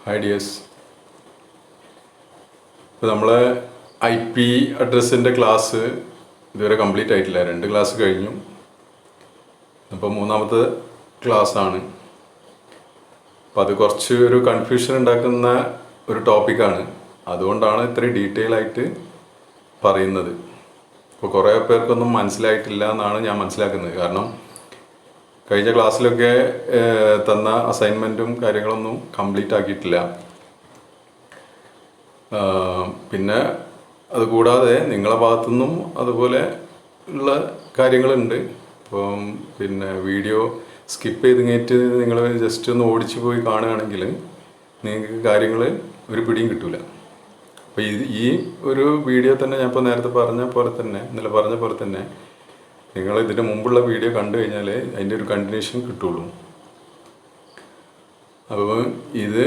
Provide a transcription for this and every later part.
Hi dears. ഇപ്പോൾ നമ്മൾ IP അഡ്രസ്സിൻ്റെ class ഇതുവരെ കംപ്ലീറ്റ് ആയിട്ടില്ല. 2 ക്ലാസ് കഴിഞ്ഞു. അപ്പോൾ 3ാമത്തെ ക്ലാസ്സാണ്. അപ്പോൾ അത് കുറച്ച് ഒരു കൺഫ്യൂഷൻ ഉണ്ടാക്കുന്ന ഒരു ടോപ്പിക്കാണ്. അതുകൊണ്ടാണ് ഇത്രയും ഡീറ്റെയിൽ ആയിട്ട് പറയുന്നത്. ഇപ്പോൾ കുറേ പേർക്കൊന്നും മനസ്സിലായിട്ടില്ല എന്നാണ് ഞാൻ മനസ്സിലാക്കുന്നത്. കാരണം കഴിഞ്ഞ ക്ലാസ്സിലൊക്കെ തന്ന അസൈൻമെൻറ്റും കാര്യങ്ങളൊന്നും കംപ്ലീറ്റ് ആക്കിയിട്ടില്ല. പിന്നെ അതുകൂടാതെ നിങ്ങളെ ഭാഗത്തുനിന്നും അതുപോലെ ഉള്ള കാര്യങ്ങളുണ്ട്. ഇപ്പം പിന്നെ വീഡിയോ സ്കിപ്പ് ചെയ്തിങ്ങേറ്റ് നിങ്ങൾ ജസ്റ്റ് ഒന്ന് ഓടിച്ചു പോയി കാണുകയാണെങ്കിൽ നിങ്ങൾക്ക് കാര്യങ്ങൾ ഒരു പിടിയും കിട്ടില്ല. അപ്പോൾ ഈ ഒരു വീഡിയോ തന്നെ ഞാൻ ഇപ്പോൾ നേരത്തെ ഇന്നലെ പറഞ്ഞ പോലെ തന്നെ നിങ്ങൾ ഇതിന് മുമ്പുള്ള വീഡിയോ കണ്ടു കഴിഞ്ഞാൽ അതിൻ്റെ ഒരു കണ്ടിന്യൂഷൻ കിട്ടുള്ളൂ. അപ്പോൾ ഇത്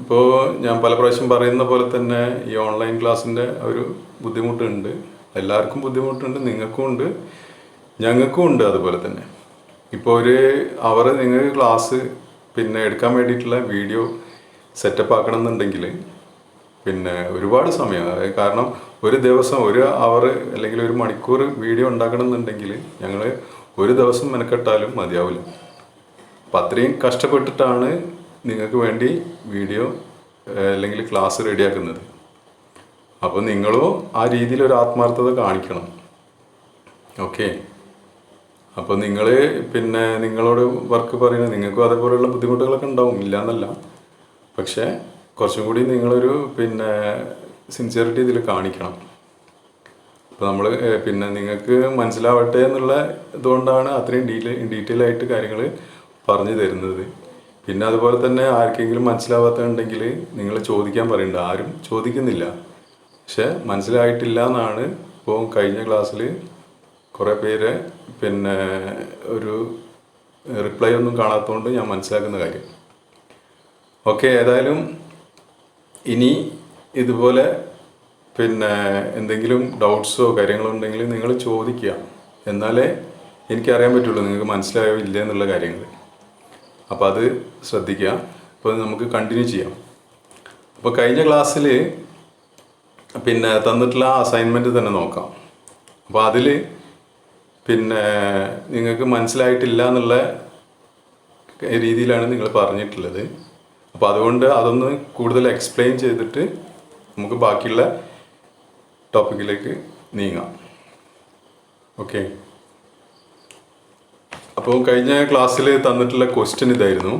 ഇപ്പോൾ ഞാൻ പല പ്രാവശ്യം പറയുന്ന പോലെ തന്നെ ഈ ഓൺലൈൻ ക്ലാസ്സിൻ്റെ ഒരു ബുദ്ധിമുട്ടുണ്ട്. എല്ലാവർക്കും ബുദ്ധിമുട്ടുണ്ട്, നിങ്ങൾക്കും ഉണ്ട്, ഞങ്ങൾക്കും ഉണ്ട്. അതുപോലെ തന്നെ ഇപ്പോൾ ഒരു അവർ നിങ്ങൾക്ക് ക്ലാസ് പിന്നെ എടുക്കാൻ വേണ്ടിയിട്ടുള്ള വീഡിയോ സെറ്റപ്പ് ആക്കണം എന്നുണ്ടെങ്കിൽ പിന്നെ ഒരുപാട് സമയം, കാരണം ഒരു ദിവസം 1 അവർ അല്ലെങ്കിൽ 1 മണിക്കൂർ വീഡിയോ ഉണ്ടാക്കണം എന്നുണ്ടെങ്കിൽ ഞങ്ങൾ ഒരു ദിവസം മെനക്കെട്ടാലും മതിയാവില്ല. അപ്പം അത്രയും കഷ്ടപ്പെട്ടിട്ടാണ് നിങ്ങൾക്ക് വേണ്ടി വീഡിയോ അല്ലെങ്കിൽ ക്ലാസ് റെഡിയാക്കുന്നത്. അപ്പോൾ നിങ്ങളോ ആ രീതിയിൽ ഒരു ആത്മാർത്ഥത കാണിക്കണം. ഓക്കെ. അപ്പോൾ നിങ്ങൾ പിന്നെ നിങ്ങളോട് വർക്ക് പറയുന്നത് നിങ്ങൾക്കും അതേപോലെയുള്ള ബുദ്ധിമുട്ടുകളൊക്കെ ഉണ്ടാവും, ഇല്ല എന്നല്ല. പക്ഷേ കുറച്ചും കൂടി നിങ്ങളൊരു പിന്നെ സിൻസിയറിറ്റി ഇതിൽ കാണിക്കണം. അപ്പോൾ നമ്മൾ പിന്നെ നിങ്ങൾക്ക് മനസ്സിലാവട്ടെ എന്നുള്ള ഇതുകൊണ്ടാണ് അത്രയും ഡീറ്റെയിൽ ആയിട്ട് കാര്യങ്ങൾ പറഞ്ഞു തരുന്നത്. പിന്നെ അതുപോലെ തന്നെ ആർക്കെങ്കിലും മനസ്സിലാവാത്തുണ്ടെങ്കിൽ നിങ്ങൾ ചോദിക്കാൻ പറയുന്നുണ്ട്. ആരും ചോദിക്കുന്നില്ല, പക്ഷെ മനസ്സിലായിട്ടില്ല എന്നാണ് ഇപ്പോൾ കഴിഞ്ഞ ക്ലാസ്സിൽ കുറേ പേര് പിന്നെ ഒരു റിപ്ലൈ ഒന്നും കാണാത്തതുകൊണ്ട് ഞാൻ മനസ്സിലാക്കുന്ന കാര്യം. ഓക്കെ. ഏതായാലും ഇനി ഇതുപോലെ പിന്നെ എന്തെങ്കിലും ഡൗട്ട്സോ കാര്യങ്ങളോ ഉണ്ടെങ്കിൽ നിങ്ങൾ ചോദിക്കുക. എന്നാലേ എനിക്കറിയാൻ പറ്റുള്ളൂ നിങ്ങൾക്ക് മനസ്സിലായോ ഇല്ല എന്നുള്ള കാര്യങ്ങൾ. അപ്പോൾ അത് ശ്രദ്ധിക്കുക. അപ്പോൾ നമുക്ക് കണ്ടിന്യൂ ചെയ്യാം. അപ്പോൾ കഴിഞ്ഞ ക്ലാസ്സിൽ പിന്നെ തന്നിട്ടുള്ള അസൈൻമെൻറ്റ് തന്നെ നോക്കാം. അപ്പോൾ അതിൽ പിന്നെ നിങ്ങൾക്ക് മനസ്സിലായിട്ടില്ല എന്നുള്ള രീതിയിലാണ് നിങ്ങൾ പറഞ്ഞിട്ടുള്ളത്. അപ്പോൾ അതുകൊണ്ട് അതൊന്ന് കൂടുതൽ എക്സ്പ്ലെയിൻ ചെയ്തിട്ട് നമുക്ക് ബാക്കിയുള്ള ടോപ്പിക്കിലേക്ക് നീങ്ങാം. ഓക്കെ. അപ്പോൾ കഴിഞ്ഞ ക്ലാസ്സിൽ തന്നിട്ടുള്ള ക്വസ്റ്റ്യൻ ഇതായിരുന്നു.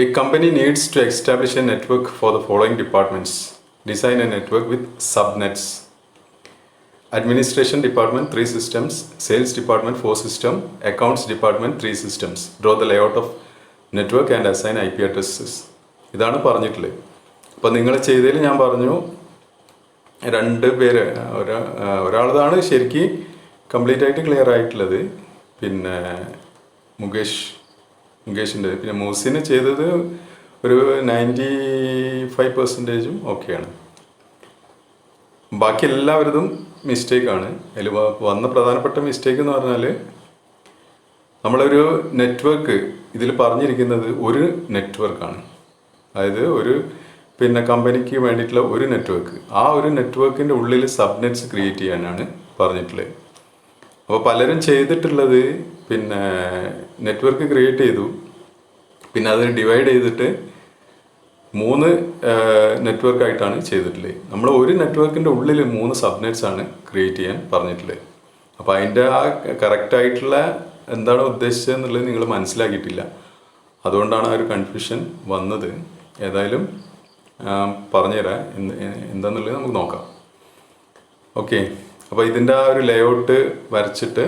A company needs to establish a network for the following departments. Design a network with subnets. Administration department 3 systems, sales department 4 systems, accounts department 3 systems. Draw the layout of network and assign IP addresses. ഇതാണ് പറഞ്ഞിട്ടുള്ളത്. അപ്പോൾ നിങ്ങൾ ചെയ്തതിൽ ഞാൻ പറഞ്ഞു 2 പേര്, ഒരാളതാണ് ശരിക്കും complete ആയിട്ട് ക്ലിയർ ആയിട്ടുള്ളത്, പിന്നെ മുകേഷിൻ്റെ. പിന്നെ മൂസിന് ചെയ്തത് ഒരു 95% ഓക്കെയാണ്. ബാക്കി എല്ലാവരതും മിസ്റ്റേക്കാണ്. അതിൽ വന്ന പ്രധാനപ്പെട്ട മിസ്റ്റേക്ക് എന്ന് പറഞ്ഞാൽ നമ്മളൊരു നെറ്റ്വർക്ക് ഇതിൽ പറഞ്ഞിരിക്കുന്നത് ഒരു നെറ്റ്വർക്കാണ്. അതായത് ഒരു പിന്നെ കമ്പനിക്ക് വേണ്ടിയിട്ടുള്ള ഒരു നെറ്റ്വർക്ക്. ആ ഒരു നെറ്റ്വർക്കിൻ്റെ ഉള്ളിൽ സബ്നെറ്റ്സ് ക്രിയേറ്റ് ചെയ്യാനാണ് പറഞ്ഞിട്ടുള്ളത്. അപ്പോൾ പലരും ചെയ്തിട്ടുള്ളത് പിന്നെ നെറ്റ്വർക്ക് ക്രിയേറ്റ് ചെയ്തു, പിന്നെ അത് ഡിവൈഡ് ചെയ്തിട്ട് 3 നെറ്റ്വർക്കായിട്ടാണ് ചെയ്തിട്ടുള്ളത്. നമ്മൾ ഒരു നെറ്റ്വർക്കിൻ്റെ ഉള്ളിൽ 3 സബ്നെറ്റ്സ് ആണ് ക്രിയേറ്റ് ചെയ്യാൻ പറഞ്ഞിട്ടുള്ളത്. അപ്പോൾ അതിൻ്റെ ആ കറക്റ്റായിട്ടുള്ള എന്താണ് ഉദ്ദേശിച്ചത് എന്നുള്ളത് നിങ്ങൾ മനസ്സിലാക്കിയിട്ടില്ല. അതുകൊണ്ടാണ് ആ ഒരു കൺഫ്യൂഷൻ വന്നത്. ഏതായാലും പറഞ്ഞുതരാം എന്താണെന്നുള്ളത് നമുക്ക് നോക്കാം. ഓക്കെ. അപ്പോൾ ഇതിൻ്റെ ആ ഒരു ലേഔട്ട് വരച്ചിട്ട്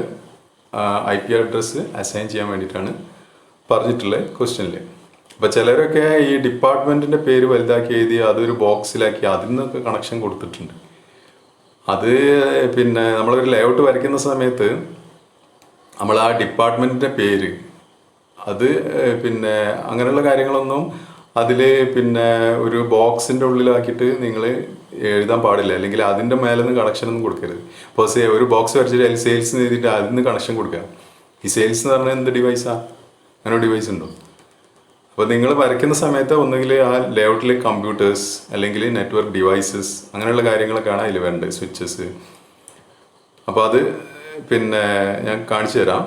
IP അഡ്രസ്സ് അസൈൻ ചെയ്യാൻ വേണ്ടിയിട്ടാണ് പറഞ്ഞിട്ടുള്ളത് ക്വസ്റ്റ്യനിൽ. അപ്പോൾ ചിലരൊക്കെ ഈ ഡിപ്പാർട്ട്മെൻറ്റിൻ്റെ പേര് വലുതാക്കി എഴുതി അതൊരു ബോക്സിലാക്കി അതിൽ നിന്നൊക്കെ കണക്ഷൻ കൊടുത്തിട്ടുണ്ട്. അത് പിന്നെ നമ്മളൊരു ലേഔട്ട് വരയ്ക്കുന്ന സമയത്ത് നമ്മൾ ആ ഡിപ്പാർട്ട്മെൻറ്റിൻ്റെ പേര് അത് പിന്നെ അങ്ങനെയുള്ള കാര്യങ്ങളൊന്നും അതിൽ പിന്നെ ഒരു ബോക്സിൻ്റെ ഉള്ളിലാക്കിയിട്ട് നിങ്ങൾ എഴുതാൻ പാടില്ല. അല്ലെങ്കിൽ അതിൻ്റെ മേലെ നിന്ന് കണക്ഷനൊന്നും കൊടുക്കരുത്. ഇപ്പോൾ ഒരു ബോക്സ് വരച്ചിട്ട് അതിൽ സെയിൽസ് എഴുതിയിട്ട് അതിൽ നിന്ന് കണക്ഷൻ കൊടുക്കുക. ഈ സെയിൽസ് എന്ന് പറഞ്ഞാൽ എന്ത് ഡിവൈസാണ്? അങ്ങനെ ഡിവൈസ് ഉണ്ടോ? അപ്പോൾ നിങ്ങൾ വരയ്ക്കുന്ന സമയത്ത് ഒന്നുകിൽ ആ ലേഔട്ടിൽ കമ്പ്യൂട്ടേഴ്സ് അല്ലെങ്കിൽ നെറ്റ്വർക്ക് ഡിവൈസസ് അങ്ങനെയുള്ള കാര്യങ്ങളൊക്കെയാണ് അതിൽ വേണ്ടത്, സ്വിച്ചസ്. അപ്പോൾ അത് പിന്നെ ഞാൻ കാണിച്ചു തരാം.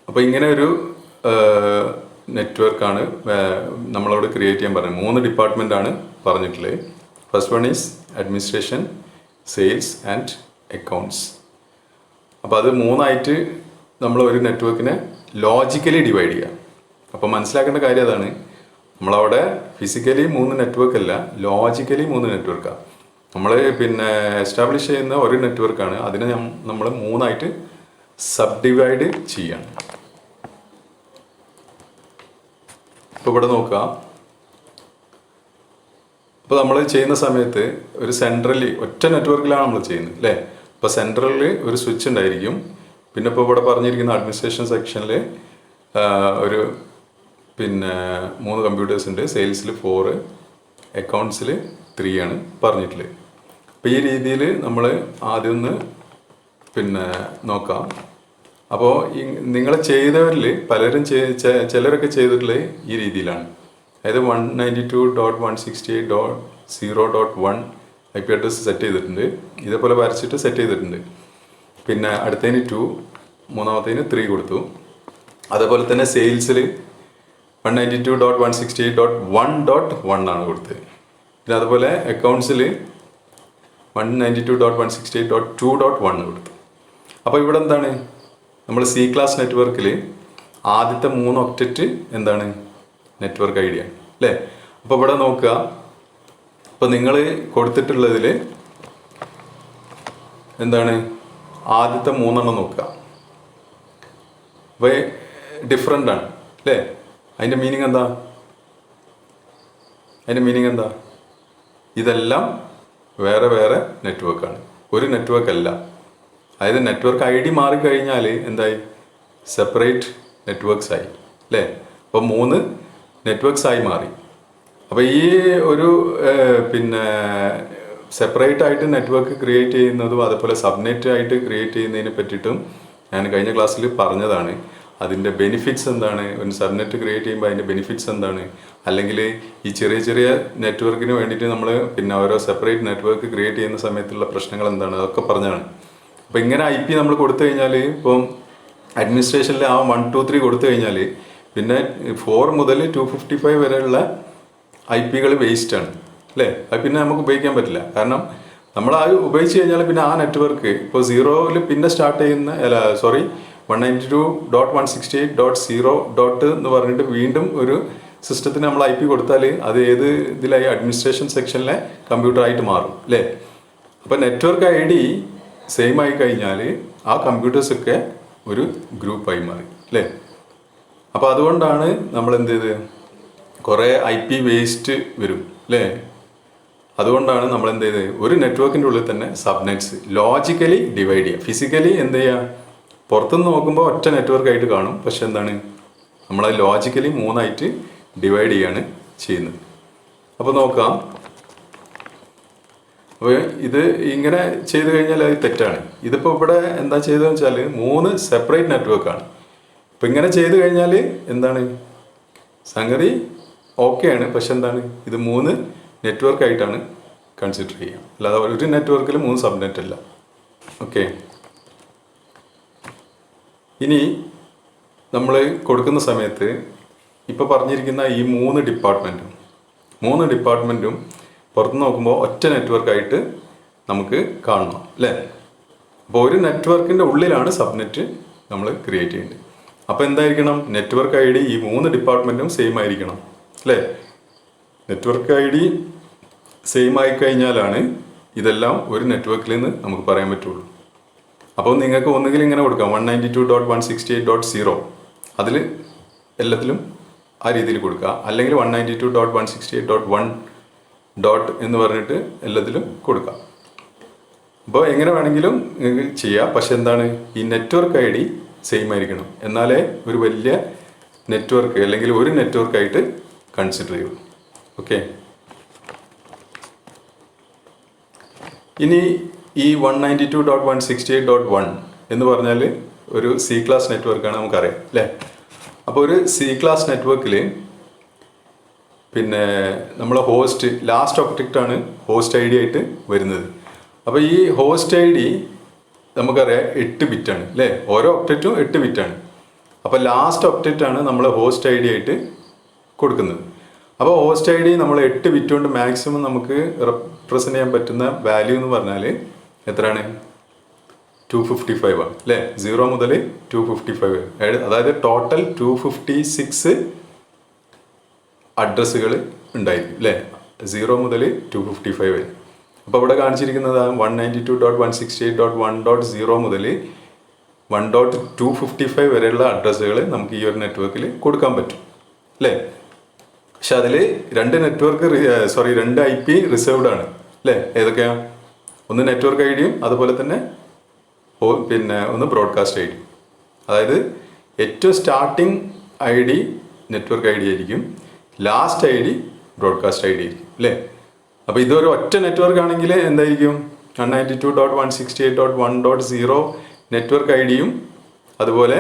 അപ്പോൾ ഇങ്ങനെ ഒരു നെറ്റ്വർക്കാണ് നമ്മളോട് ക്രിയേറ്റ് ചെയ്യാൻ പറഞ്ഞത്. 3 ഡിപ്പാർട്ട്മെൻ്റാണ് പറഞ്ഞിട്ടുള്ളത്. First one is administration, sales and accounts. അപ്പോൾ അത് 3ആയിട്ട് നമ്മൾ ഒരു നെറ്റ്വർക്കിനെ ലോജിക്കലി ഡിവൈഡ് ചെയ്യുക. അപ്പോൾ മനസ്സിലാക്കേണ്ട കാര്യം അതാണ്. നമ്മളവിടെ ഫിസിക്കലി 3 നെറ്റ്വർക്ക് അല്ല, ലോജിക്കലി 3 നെറ്റ്വർക്കാണ്. നമ്മൾ പിന്നെ എസ്റ്റാബ്ലിഷ് ചെയ്യുന്ന ഒരു നെറ്റ്വർക്കാണ്. അതിനെ നമ്മൾ 3ആയിട്ട് സബ് ഡിവൈഡ് ചെയ്യാണ്. ഇപ്പോൾ ഇവിടെ നോക്കുക. ഇപ്പോൾ നമ്മൾ ചെയ്യുന്ന സമയത്ത് ഒരു സെൻട്രലി ഒറ്റ നെറ്റ്വർക്കിലാണ് നമ്മൾ ചെയ്യുന്നത് അല്ലേ. ഇപ്പോൾ സെൻട്രലിൽ ഒരു സ്വിച്ച് ഉണ്ടായിരിക്കും. പിന്നെ ഇപ്പോൾ ഇവിടെ പറഞ്ഞിരിക്കുന്ന അഡ്മിനിസ്ട്രേഷൻ സെക്ഷനിൽ ഒരു പിന്നെ 3 കമ്പ്യൂട്ടേഴ്സ് ഉണ്ട്. സെയിൽസിൽ 4, അക്കൗണ്ട്സിൽ 3 ആണ് പറഞ്ഞിട്ടുള്ളത്. അപ്പോൾ ഈ രീതിയിൽ നമ്മൾ ആദ്യം ഒന്ന് പിന്നെ നോക്കാം. അപ്പോൾ നിങ്ങൾ ചെയ്തവരിൽ പലരും ചിലരൊക്കെ ചെയ്തിട്ടുള്ളത് ഈ രീതിയിലാണ്. അതായത് 192.168.0.1 IP അഡ്രസ്സ് സെറ്റ് ചെയ്തിട്ടുണ്ട്. ഇതേപോലെ വരച്ചിട്ട് സെറ്റ് ചെയ്തിട്ടുണ്ട്. പിന്നെ അടുത്തതിന് 2, മൂന്നാമത്തേന് 3 കൊടുത്തു. അതേപോലെ തന്നെ സെയിൽസിൽ 192.168.1.1 ആണ് കൊടുത്തത്. പിന്നെ അതുപോലെ അക്കൗണ്ട്സിൽ 192.168.2.1 കൊടുത്തു. അപ്പോൾ ഇവിടെ എന്താണ്, നമ്മൾ C ക്ലാസ് നെറ്റ്വർക്കിൽ ആദ്യത്തെ 3 ഒക്ടറ്റ് എന്താണ്, നെറ്റ്വർക്ക് ഐഡിയ അല്ലേ. അപ്പോൾ ഇവിടെ നോക്കുക. ഇപ്പോൾ നിങ്ങൾ കൊടുത്തിട്ടുള്ളതിൽ എന്താണ്, ആദ്യത്തെ 3 നോക്കുക. അപ്പോൾ ഡിഫറെൻ്റ് ആണ് അല്ലേ. അതിൻ്റെ മീനിങ് എന്താ? ഇതെല്ലാം വേറെ വേറെ നെറ്റ്വർക്കാണ്, ഒരു നെറ്റ്വർക്ക് അല്ല. അതായത് നെറ്റ്വർക്ക് ID മാറിക്കഴിഞ്ഞാൽ എന്തായി, സെപ്പറേറ്റ് നെറ്റ്വർക്ക്സ് ആയി അല്ലേ. അപ്പോൾ 3 നെറ്റ്വർക്ക്സ് ആയി മാറി. അപ്പോൾ ഈ ഒരു പിന്നെ സെപ്പറേറ്റ് ആയിട്ട് നെറ്റ്വർക്ക് ക്രിയേറ്റ് ചെയ്യുന്നതും അതുപോലെ സബ്നെറ്റ് ആയിട്ട് ക്രിയേറ്റ് ചെയ്യുന്നതിനെ പറ്റിയിട്ടും ഞാൻ കഴിഞ്ഞ ക്ലാസ്സിൽ പറഞ്ഞതാണ്. അതിൻ്റെ ബെനിഫിറ്റ്സ് എന്താണ്, ഒരു സബ്നെറ്റ് ക്രിയേറ്റ് ചെയ്യുമ്പോൾ അതിൻ്റെ ബെനിഫിറ്റ്സ് എന്താണ്, അല്ലെങ്കിൽ ഈ ചെറിയ ചെറിയ നെറ്റ്വർക്കിന് വേണ്ടിയിട്ട് നമ്മൾ പിന്നെ ഓരോ സെപ്പറേറ്റ് നെറ്റ്വർക്ക് ക്രിയേറ്റ് ചെയ്യുന്ന സമയത്തുള്ള പ്രശ്നങ്ങൾ എന്താണ്, അതൊക്കെ പറഞ്ഞാണ്. അപ്പോൾ ഇങ്ങനെ IP നമ്മൾ കൊടുത്തു കഴിഞ്ഞാൽ, ഇപ്പം അഡ്മിനിസ്ട്രേഷനിൽ ആ 1, 2, 3 കൊടുത്തു കഴിഞ്ഞാൽ പിന്നെ 4 മുതൽ 255 വരെയുള്ള IP വേസ്റ്റാണ് അല്ലേ. അത് പിന്നെ നമുക്ക് ഉപയോഗിക്കാൻ പറ്റില്ല. കാരണം നമ്മൾ അത് ഉപയോഗിച്ച് കഴിഞ്ഞാൽ പിന്നെ ആ നെറ്റ്വർക്ക് ഇപ്പോൾ 0ൽ പിന്നെ സ്റ്റാർട്ട് ചെയ്യുന്ന 192.168.0. എന്ന് പറഞ്ഞിട്ട് വീണ്ടും ഒരു സിസ്റ്റത്തിന് നമ്മൾ IP കൊടുത്താൽ അത് ഏത് ഇതിലായി, അഡ്മിനിസ്ട്രേഷൻ സെക്ഷനിലെ കമ്പ്യൂട്ടറായിട്ട് മാറും അല്ലേ. അപ്പോൾ നെറ്റ്വർക്ക് ID സെയിം ആയി കഴിഞ്ഞാൽ ആ കമ്പ്യൂട്ടേഴ്സൊക്കെ ഒരു ഗ്രൂപ്പായി മാറി അല്ലേ. അപ്പോൾ അതുകൊണ്ടാണ് നമ്മൾ എന്ത് ചെയ്ത് കുറേ IP വേസ്റ്റ് വരും അല്ലേ. അതുകൊണ്ടാണ് നമ്മൾ എന്ത് ചെയ്ത് ഒരു നെറ്റ്വർക്കിൻ്റെ ഉള്ളിൽ തന്നെ സബ്നെറ്റ്സ് ലോജിക്കലി ഡിവൈഡ് ചെയ്യുക. ഫിസിക്കലി എന്ത് ചെയ്യുക, പുറത്തുനിന്ന് നോക്കുമ്പോൾ ഒറ്റ നെറ്റ്വർക്കായിട്ട് കാണും. പക്ഷെ എന്താണ്, നമ്മളത് ലോജിക്കലി 3ആയിട്ട് ഡിവൈഡ് ചെയ്യാണ് ചെയ്യുന്നത്. അപ്പോൾ നോക്കാം. അപ്പോൾ ഇത് ഇങ്ങനെ ചെയ്ത് കഴിഞ്ഞാൽ അത് തെറ്റാണ്. ഇതിപ്പോൾ ഇവിടെ എന്താ ചെയ്തതെന്ന് വെച്ചാൽ 3 സെപ്പറേറ്റ് നെറ്റ്വർക്കാണ്. അപ്പോൾ ഇങ്ങനെ ചെയ്ത് കഴിഞ്ഞാൽ എന്താണ്, സംഗതി ഓക്കെയാണ്. പക്ഷെ എന്താണ്, ഇത് 3 നെറ്റ്വർക്കായിട്ടാണ് കൺസിഡർ ചെയ്യുക. അല്ലാതെ ഒരു നെറ്റ്വർക്കിൽ 3 സബ്നെറ്റ് അല്ല. ഓക്കെ. ഇനി നമ്മൾ കൊടുക്കുന്ന സമയത്ത് ഇപ്പോൾ പറഞ്ഞിരിക്കുന്ന ഈ 3 ഡിപ്പാർട്ട്മെൻറ്റും പുറത്ത് നോക്കുമ്പോൾ ഒറ്റ നെറ്റ്വർക്കായിട്ട് നമുക്ക് കാണണം അല്ലേ. അപ്പോൾ ഒരു നെറ്റ്വർക്കിൻ്റെ ഉള്ളിലാണ് സബ്നെറ്റ് നമ്മൾ ക്രിയേറ്റ് ചെയ്യേണ്ടത്. അപ്പോൾ എന്തായിരിക്കണം, നെറ്റ്വർക്ക് ID ഈ 3 ഡിപ്പാർട്ട്മെൻറ്റും സെയിം ആയിരിക്കണം അല്ലേ. നെറ്റ്വർക്ക് ID സെയിം ആയി കഴിഞ്ഞാലാണ് ഇതെല്ലാം ഒരു നെറ്റ്വർക്കിൽ നിന്ന് നമുക്ക് പറയാൻ പറ്റുള്ളൂ. അപ്പോൾ നിങ്ങൾക്ക് ഒന്നുകിൽ ഇങ്ങനെ കൊടുക്കാം 192.168.0, അതിൽ എല്ലാത്തിലും ആ രീതിയിൽ കൊടുക്കുക. അല്ലെങ്കിൽ 192.168.1. എന്ന് പറഞ്ഞിട്ട് എല്ലാത്തിലും കൊടുക്കാം. അപ്പോൾ എങ്ങനെ വേണമെങ്കിലും നിങ്ങൾക്ക് ചെയ്യാം. പക്ഷെ എന്താണ്, ഈ നെറ്റ്വർക്ക് ID സെയിം ആയിരിക്കണം. എന്നാലേ ഒരു വലിയ നെറ്റ്വർക്ക് അല്ലെങ്കിൽ ഒരു നെറ്റ്വർക്കായിട്ട് കൺസിഡർ ചെയ്യുള്ളൂ. ഓക്കെ. ഇനി ഈ 192.168.1 എന്ന് പറഞ്ഞാൽ ഒരു സി ക്ലാസ് നെറ്റ്വർക്കാണ്, നമുക്കറിയാം അല്ലേ. അപ്പോൾ ഒരു സി ക്ലാസ് നെറ്റ്വർക്കിൽ പിന്നെ നമ്മൾ ഹോസ്റ്റ് ലാസ്റ്റ് ഒക്ടക്റ്റാണ് ഹോസ്റ്റ് ഐ ഡി ആയിട്ട് വരുന്നത്. അപ്പോൾ ഈ ഹോസ്റ്റ് ഐ ഡി നമുക്കറിയാം 8 ബിറ്റാണ് അല്ലേ, ഓരോ ഒക്ടക്റ്റും 8 ബിറ്റാണ്. അപ്പോൾ ലാസ്റ്റ് ഒക്ടക്റ്റാണ് നമ്മൾ ഹോസ്റ്റ് ഐ ഡി ആയിട്ട് കൊടുക്കുന്നത്. അപ്പോൾ ഹോസ്റ്റ് ഐ ഡി നമ്മൾ 8 ബിറ്റ് കൊണ്ട് മാക്സിമം നമുക്ക് റെപ്രസെൻ്റ് ചെയ്യാൻ പറ്റുന്ന വാല്യൂ എന്ന് പറഞ്ഞാൽ എത്രയാണ്? 255 ആണ് അല്ലേ. 0 മുതൽ 255, അതായത് ടോട്ടൽ 256 അഡ്രസ്സുകൾ ഉണ്ടായിരിക്കും അല്ലേ, 0 മുതൽ 255 വരെ. അപ്പോൾ ഇവിടെ കാണിച്ചിരിക്കുന്നത് 192.168.1.0 മുതൽ 1.255 വരെയുള്ള അഡ്രസ്സുകൾ നമുക്ക് ഈ ഒരു നെറ്റ്വർക്കിൽ കൊടുക്കാൻ പറ്റും അല്ലേ. പക്ഷെ അതിൽ രണ്ട് IP റിസർവ്ഡ് ആണ് അല്ലേ. ഏതൊക്കെയാണ്? ഒന്ന് നെറ്റ്വർക്ക് ഐ ഡിയും അതുപോലെ തന്നെ പിന്നെ ഒന്ന് ബ്രോഡ്കാസ്റ്റ് ഐ ഡി. അതായത് ഏറ്റവും starting I D network I D ആയിരിക്കും, last I D broadcast I D ആയിരിക്കും അല്ലേ. അപ്പോൾ ഇതൊരു ഒറ്റ നെറ്റ്വർക്ക് ആണെങ്കിൽ എന്തായിരിക്കും? 192.168.1.0 നെറ്റ്വർക്ക് ഐ ഡിയും അതുപോലെ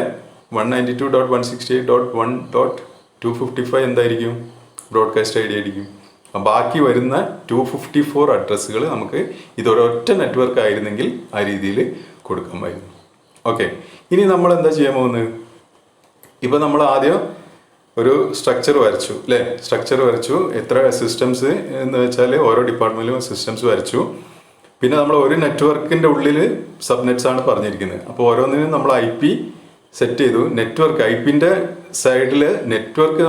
192.168.1.255 എന്തായിരിക്കും? ബ്രോഡ്കാസ്റ്റ് ഐ ഡി ആയിരിക്കും. ബാക്കി വരുന്ന 254 അഡ്രസ്സുകൾ നമുക്ക് ഇതൊരൊറ്റ നെറ്റ്വർക്ക് ആയിരുന്നെങ്കിൽ ആ രീതിയിൽ കൊടുക്കാമായിരുന്നു. ഓക്കെ, ഇനി നമ്മൾ എന്താ ചെയ്യാൻ പോകുന്നത്? ഇപ്പോൾ നമ്മൾ ആദ്യം ഒരു സ്ട്രക്ചർ വരച്ചു അല്ലേ. സ്ട്രക്ചർ വരച്ചു, എത്ര സിസ്റ്റംസ് എന്ന് വെച്ചാൽ ഓരോ ഡിപ്പാർട്ട്മെൻറ്റിലും സിസ്റ്റംസ് വരച്ചു. പിന്നെ നമ്മൾ ഒരു നെറ്റ്വർക്കിൻ്റെ ഉള്ളിൽ സബ്നെറ്റ്സ് ആണ് പറഞ്ഞിരിക്കുന്നത്. അപ്പോൾ ഓരോന്നിനും നമ്മൾ IP സെറ്റ് ചെയ്തു. നെറ്റ്വർക്ക് ഐപ്പിൻ്റെ സൈഡിൽ നെറ്റ്വർക്ക്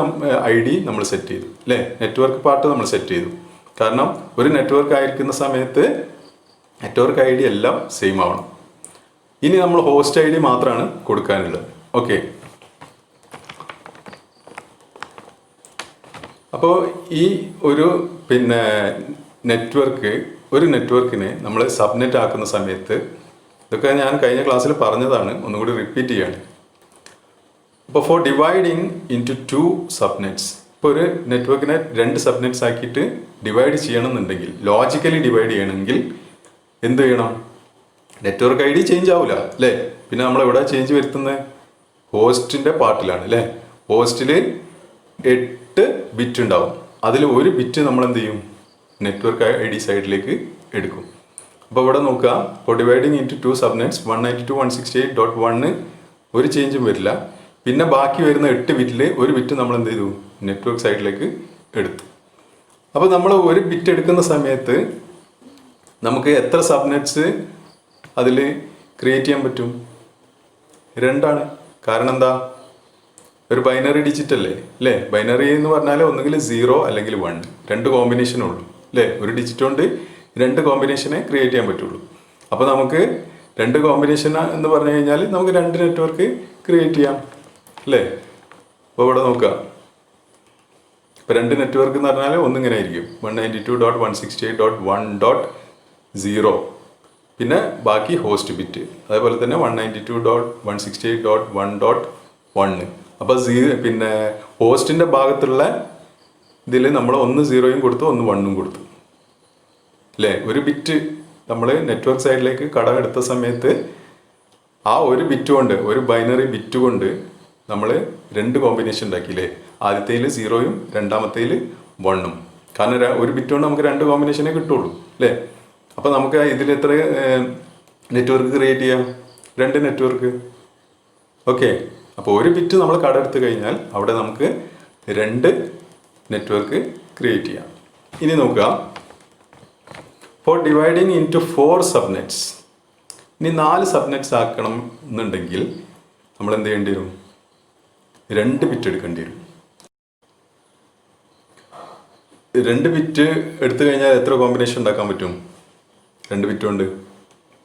ഐ ഡി നമ്മൾ സെറ്റ് ചെയ്തു അല്ലേ. നെറ്റ്വർക്ക് പാർട്ട് നമ്മൾ സെറ്റ് ചെയ്തു. കാരണം ഒരു നെറ്റ്വർക്ക് ആയിരിക്കുന്ന സമയത്ത് നെറ്റ്വർക്ക് ഐ ഡി എല്ലാം സെയിം ആവണം. ഇനി നമ്മൾ ഹോസ്റ്റ് ഐ ഡി മാത്രമാണ് കൊടുക്കാനുള്ളത്. ഓക്കെ, അപ്പോൾ ഈ ഒരു പിന്നെ ഒരു നെറ്റ്വർക്കിനെ നമ്മൾ സബ്നെറ്റ് ആക്കുന്ന സമയത്ത്, ഇതൊക്കെ ഞാൻ കഴിഞ്ഞ ക്ലാസ്സിൽ പറഞ്ഞതാണ്, ഒന്നുകൂടി റിപ്പീറ്റ് ചെയ്യാണ്. അപ്പോൾ ഫോർ ഡിവൈഡിങ് ഇൻറ്റു 2 സബ്നെറ്റ്സ്, ഇപ്പോൾ ഒരു നെറ്റ്വർക്കിനെ 2 സബ്നെറ്റ്സ് ആക്കിയിട്ട് ഡിവൈഡ് ചെയ്യണമെന്നുണ്ടെങ്കിൽ, ലോജിക്കലി ഡിവൈഡ് ചെയ്യണമെങ്കിൽ എന്ത് ചെയ്യണം? നെറ്റ്വർക്ക് ഐ ഡി ചേഞ്ച് ആവില്ല അല്ലേ. പിന്നെ നമ്മളെവിടെ ചേഞ്ച് വരുത്തുന്നത്? ഹോസ്റ്റിൻ്റെ പാർട്ടിലാണ് അല്ലേ. ഹോസ്റ്റിൽ 8 ബിറ്റ് ഉണ്ടാവും. അതിൽ ഒരു ബിറ്റ് നമ്മൾ എന്ത് ചെയ്യും? നെറ്റ്വർക്ക് ഐ ഡി സൈഡിലേക്ക് എടുക്കും. അപ്പോൾ ഇവിടെ നോക്കുക, ഫോർ ഡിവൈഡിങ് ഇൻറ്റു 2 സബ്നെറ്റ്സ് 192.168.1 ഒരു ചേഞ്ചും വരില്ല. പിന്നെ ബാക്കി വരുന്ന 8 ബിറ്റിൽ ഒരു ബിറ്റ് നമ്മൾ എന്ത് ചെയ്തു? നെറ്റ്വർക്ക് സൈഡിലേക്ക് എടുത്തു. അപ്പോൾ നമ്മൾ ഒരു ബിറ്റ് എടുക്കുന്ന സമയത്ത് നമുക്ക് എത്ര സബ്നെറ്റ്സ് അതിൽ ക്രിയേറ്റ് ചെയ്യാൻ പറ്റും? 2 ആണ്. കാരണം എന്താ? ഒരു ബൈനറി ഡിജിറ്റ് അല്ലേ. ബൈനറി എന്ന് പറഞ്ഞാൽ ഒന്നുകിൽ 0 അല്ലെങ്കിൽ 1, 2 കോമ്പിനേഷനേ ഉള്ളൂ അല്ലേ. ഒരു ഡിജിറ്റ് കൊണ്ട് 2 കോമ്പിനേഷനെ ക്രിയേറ്റ് ചെയ്യാൻ പറ്റുള്ളൂ. അപ്പോൾ നമുക്ക് 2 കോമ്പിനേഷൻ എന്ന് പറഞ്ഞു കഴിഞ്ഞാൽ നമുക്ക് 2 നെറ്റ്വർക്ക് ക്രിയേറ്റ് ചെയ്യാം അല്ലേ. അപ്പോൾ ഇവിടെ നോക്കുക, ഇപ്പോൾ 2 നെറ്റ്വർക്ക് എന്ന് പറഞ്ഞാൽ ഒന്നിങ്ങനെ ആയിരിക്കും 192.168.1.0, പിന്നെ ബാക്കി ഹോസ്റ്റ് ബിറ്റ്, അതേപോലെ തന്നെ 192.168.1.1. അപ്പോൾ പിന്നെ ഹോസ്റ്റിൻ്റെ ഭാഗത്തുള്ള ഇതിൽ നമ്മൾ ഒന്ന് 0 കൊടുത്തു, ഒന്ന് 1 കൊടുത്തു അല്ലേ. ഒരു ബിറ്റ് നമ്മൾ നെറ്റ്വർക്ക് സൈഡിലേക്ക് കടമെടുത്ത സമയത്ത് ആ ഒരു ബിറ്റ് കൊണ്ട്, ഒരു ബൈനറി ബിറ്റ് കൊണ്ട് നമ്മൾ 2 കോമ്പിനേഷൻ ഉണ്ടാക്കിയില്ലേ. ആദ്യത്തേൽ 0യും രണ്ടാമത്തേൽ 1ഉം. കാരണം ഒരു ബിറ്റ് കൊണ്ട് നമുക്ക് 2 കോമ്പിനേഷനേ കിട്ടുള്ളൂ അല്ലേ. അപ്പോൾ നമുക്ക് ഇതിൽ എത്ര നെറ്റ്വർക്ക് ക്രിയേറ്റ് ചെയ്യാം? 2 നെറ്റ്വർക്ക്. ഓക്കെ, അപ്പോൾ ഒരു ബിറ്റ് നമ്മൾ കടമെടുത്ത് കഴിഞ്ഞാൽ അവിടെ നമുക്ക് 2 നെറ്റ്വർക്ക് ക്രിയേറ്റ് ചെയ്യാം. ഇനി നോക്കുക, ഫോർ ഡിവൈഡിങ് ഇൻറ്റു 4 സബ്നെറ്റ്സ്. ഇനി 4 സബ്നെറ്റ്സ് ആക്കണം എന്നുണ്ടെങ്കിൽ നമ്മൾ എന്ത് ചെയ്യേണ്ടി വരും? 2 ബിറ്റ് എടുക്കേണ്ടി വരും. 2 ബിറ്റ് എടുത്തു കഴിഞ്ഞാൽ എത്ര കോമ്പിനേഷൻ ഉണ്ടാക്കാൻ പറ്റും? 2 ബിറ്റ് കൊണ്ട്.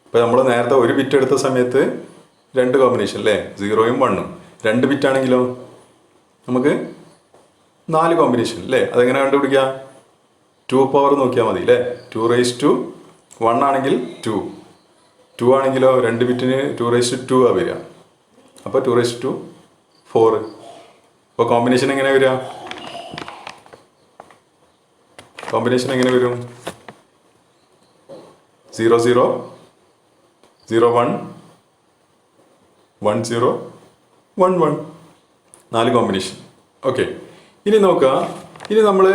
ഇപ്പോൾ നമ്മൾ നേരത്തെ ഒരു ബിറ്റ് എടുത്ത സമയത്ത് 2 കോമ്പിനേഷൻ അല്ലേ, 0യും 1ഉം. 2 ബിറ്റ് ആണെങ്കിലോ നമുക്ക് 4 കോമ്പിനേഷൻ അല്ലേ. അതെങ്ങനെ കണ്ടുപിടിക്കുക? 2 പവർ നോക്കിയാൽ മതി അല്ലേ. 2⁻1 ആണെങ്കിൽ 2 ആണെങ്കിലോ 2 ബിറ്റിന് 2⁻2 ആ വരിക. അപ്പോൾ 2⁻2 4. അപ്പോൾ കോമ്പിനേഷൻ എങ്ങനെ വരിക? കോമ്പിനേഷൻ എങ്ങനെ വരും? 0 0 01 10 11 4 കോമ്പിനേഷൻ. ഓക്കെ, ഇനി നോക്കുക. ഇനി നമ്മൾ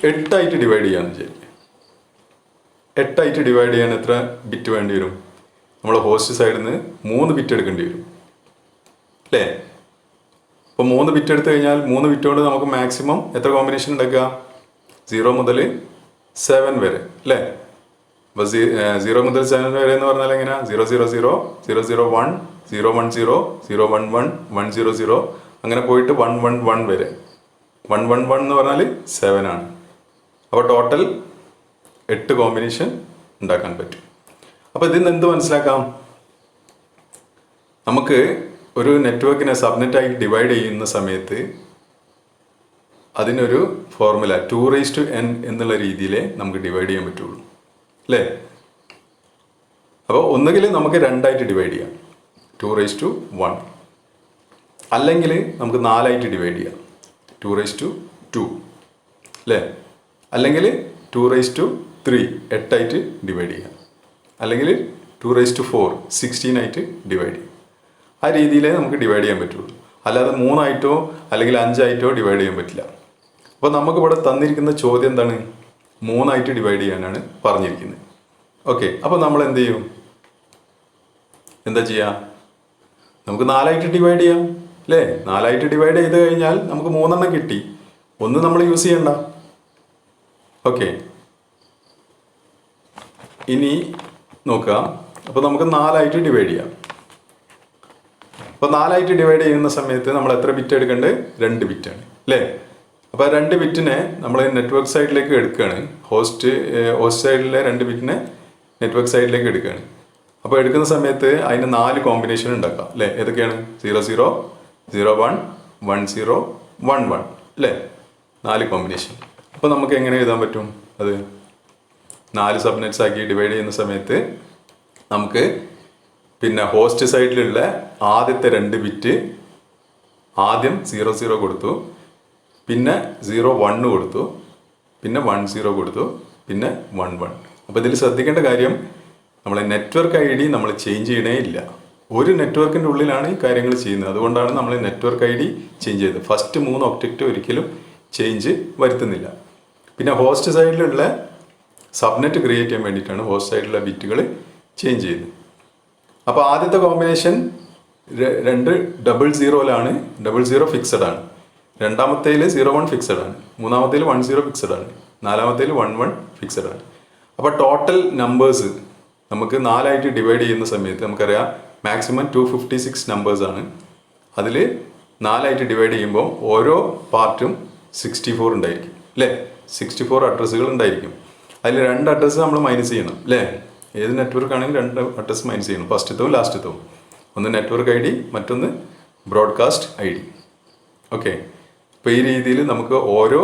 8 ഡിവൈഡ് ചെയ്യാമെന്ന് വിചാരിക്കുക. 8 ഡിവൈഡ് ചെയ്യാൻ എത്ര ബിറ്റ് വേണ്ടി വരും? നമ്മൾ ഹോസ്റ്റ് സൈഡിൽ നിന്ന് 3 ബിറ്റ് എടുക്കേണ്ടി വരും അല്ലേ? അപ്പോൾ 3 ബിറ്റ് എടുത്തു കഴിഞ്ഞാൽ 3 ബിറ്റ് കൊണ്ട് നമുക്ക് മാക്സിമം എത്ര കോമ്പിനേഷൻ ഉണ്ടാക്കുക? 0 മുതൽ 7 വരെ അല്ലേ? അപ്പോൾ 0 മുതൽ 7 വരെ എന്ന് പറഞ്ഞാൽ എങ്ങനെയാ? 000 001 010 011 100 അങ്ങനെ പോയിട്ട് 111 വരെ. 111 എന്ന് പറഞ്ഞാൽ 7 ആണ്. അപ്പോൾ ടോട്ടൽ 8 കോമ്പിനേഷൻ ഉണ്ടാക്കാൻ പറ്റും. അപ്പോൾ ഇതിൽ നിന്ന് എന്ത് മനസ്സിലാക്കാം? നമുക്ക് ഒരു നെറ്റ്വർക്കിനെ സബ്നെറ്റായി ഡിവൈഡ് ചെയ്യുന്ന സമയത്ത് അതിനൊരു ഫോർമുല 2n എന്നുള്ള രീതിയിലേ നമുക്ക് ഡിവൈഡ് ചെയ്യാൻ പറ്റുള്ളൂ അല്ലേ? അപ്പോൾ ഒന്നുകിൽ നമുക്ക് 2 ഡിവൈഡ് ചെയ്യാം 2:1, അല്ലെങ്കിൽ നമുക്ക് 4 ഡിവൈഡ് ചെയ്യാം 2:2 അല്ലേ? അല്ലെങ്കിൽ 2:3 8 ഡിവൈഡ് ചെയ്യാം, അല്ലെങ്കിൽ 2:4 16 ഡിവൈഡ് ചെയ്യും. ആ രീതിയിലേ നമുക്ക് ഡിവൈഡ് ചെയ്യാൻ പറ്റുള്ളൂ. അല്ലാതെ 3 അല്ലെങ്കിൽ 5 ഡിവൈഡ് ചെയ്യാൻ പറ്റില്ല. അപ്പോൾ നമുക്കിവിടെ തന്നിരിക്കുന്ന ചോദ്യം എന്താണ്? 3 ഡിവൈഡ് ചെയ്യാനാണ് പറഞ്ഞിരിക്കുന്നത്. ഓക്കെ, അപ്പോൾ നമ്മൾ എന്ത് ചെയ്യും? എന്താ ചെയ്യുക? നമുക്ക് 4 ഡിവൈഡ് ചെയ്യാം അല്ലേ? 4 ഡിവൈഡ് ചെയ്ത് കഴിഞ്ഞാൽ നമുക്ക് 3 കിട്ടി. ഒന്ന് നമ്മൾ യൂസ് ചെയ്യണ്ട. ഓക്കെ, ഇനി നോക്കുക. അപ്പോൾ നമുക്ക് 4 ഡിവൈഡ് ചെയ്യാം. അപ്പോൾ 4 ഡിവൈഡ് ചെയ്യുന്ന സമയത്ത് നമ്മൾ എത്ര ബിറ്റ് എടുക്കേണ്ടത്? 2 ബിറ്റാണ് അല്ലേ? അപ്പോൾ 2 ബിറ്റിനെ നമ്മൾ നെറ്റ്വർക്ക് സൈഡിലേക്ക് എടുക്കുകയാണ്. ഹോസ്റ്റ് സൈഡിലെ 2 ബിറ്റിനെ നെറ്റ്വർക്ക് സൈഡിലേക്ക് എടുക്കുകയാണ്. അപ്പോൾ എടുക്കുന്ന സമയത്ത് അതിന് 4 കോമ്പിനേഷൻ ഉണ്ടാക്കാം അല്ലേ? ഏതൊക്കെയാണ്? 00 01 10 11 അല്ലേ? 4 കോമ്പിനേഷൻ. അപ്പോൾ നമുക്ക് എങ്ങനെ എഴുതാൻ പറ്റും? അത് 4 സബ്നെറ്റ്സ് ആക്കി ഡിവൈഡ് ചെയ്യുന്ന സമയത്ത് നമുക്ക് പിന്നെ ഹോസ്റ്റ് സൈഡിലുള്ള ആദ്യത്തെ 2 ബിറ്റ് ആദ്യം 00 കൊടുത്തു, പിന്നെ 01 കൊടുത്തു, പിന്നെ 10 കൊടുത്തു, പിന്നെ 11. അപ്പോൾ ഇതിൽ ശ്രദ്ധിക്കേണ്ട കാര്യം, നമ്മളെ നെറ്റ്വർക്ക് ID നമ്മൾ ചേഞ്ച് ചെയ്യണേ ഇല്ല. ഒരു നെറ്റ്വർക്കിൻ്റെ ഉള്ളിലാണ് ഈ കാര്യങ്ങൾ ചെയ്യുന്നത്. അതുകൊണ്ടാണ് നമ്മൾ നെറ്റ്വർക്ക് ID ചേഞ്ച് ചെയ്തത്. ഫസ്റ്റ് 3 ഒക്ടറ്റ് ഒരിക്കലും ചേഞ്ച് വരുത്തുന്നില്ല. പിന്നെ ഹോസ്റ്റ് സൈഡിലുള്ള സബ്നെറ്റ് ക്രിയേറ്റ് ചെയ്യാൻ വേണ്ടിയിട്ടാണ് ഹോസ്റ്റ് സൈഡിലുള്ള ബിറ്റുകൾ ചേഞ്ച് ചെയ്യുന്നത്. അപ്പോൾ ആദ്യത്തെ കോമ്പിനേഷൻ 2 00 00 ഫിക്സഡ് ആണ്. രണ്ടാമത്തേൽ 01 ഫിക്സഡ് ആണ്. മൂന്നാമത്തേൽ 10 ഫിക്സഡ് ആണ്. നാലാമത്തേൽ 11 ഫിക്സഡ് ആണ്. അപ്പോൾ ടോട്ടൽ നമ്പേഴ്സ് നമുക്ക് 4 ഡിവൈഡ് ചെയ്യുന്ന സമയത്ത് നമുക്കറിയാം മാക്സിമം 256 നമ്പേഴ്സാണ്. അതിൽ 4 ഡിവൈഡ് ചെയ്യുമ്പോൾ ഓരോ പാർട്ടും 64 ഉണ്ടായിരിക്കും അല്ലേ? 64 അഡ്രസ്സുകൾ ഉണ്ടായിരിക്കും. അതിൽ 2 അഡ്രസ്സ് നമ്മൾ മൈനസ് ചെയ്യണം അല്ലേ? ഏത് നെറ്റ്വർക്ക് ആണെങ്കിലും 2 അഡ്രസ്സ് മൈനസ് ചെയ്യണം, ഫസ്റ്റത്തവും ലാസ്റ്റത്തവും. ഒന്ന് നെറ്റ്വർക്ക് ID, മറ്റൊന്ന് ബ്രോഡ്കാസ്റ്റ് ID. ഓക്കെ, അപ്പോൾ ഈ രീതിയിൽ നമുക്ക് ഓരോ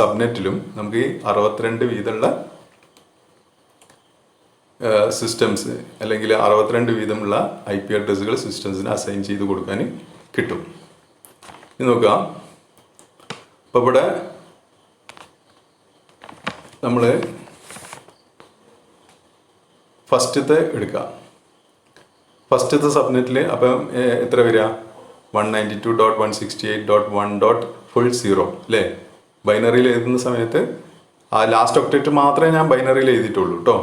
സബ്നെറ്റിലും നമുക്ക് ഈ 62 വീതമുള്ള സിസ്റ്റംസ് അല്ലെങ്കിൽ 62 വീതമുള്ള IP അഡ്രസ്സുകൾ സിസ്റ്റംസിന് അസൈൻ ചെയ്ത് കൊടുക്കാൻ കിട്ടും. ഇത് നോക്കുക. അപ്പോൾ ഇവിടെ നമ്മൾ ഫസ്റ്റത്തെ എടുക്കുക. ഫസ്റ്റത്തെ സബ്നെറ്റിൽ അപ്പം എത്ര വരിക? 192.168.1.0 അല്ലേ? ബൈനറിയിൽ എഴുതുന്ന സമയത്ത് ആ ലാസ്റ്റ് ഒക്ടേറ്റ് മാത്രമേ ഞാൻ ബൈനറിയിൽ എഴുതിയിട്ടുള്ളൂ കേട്ടോ.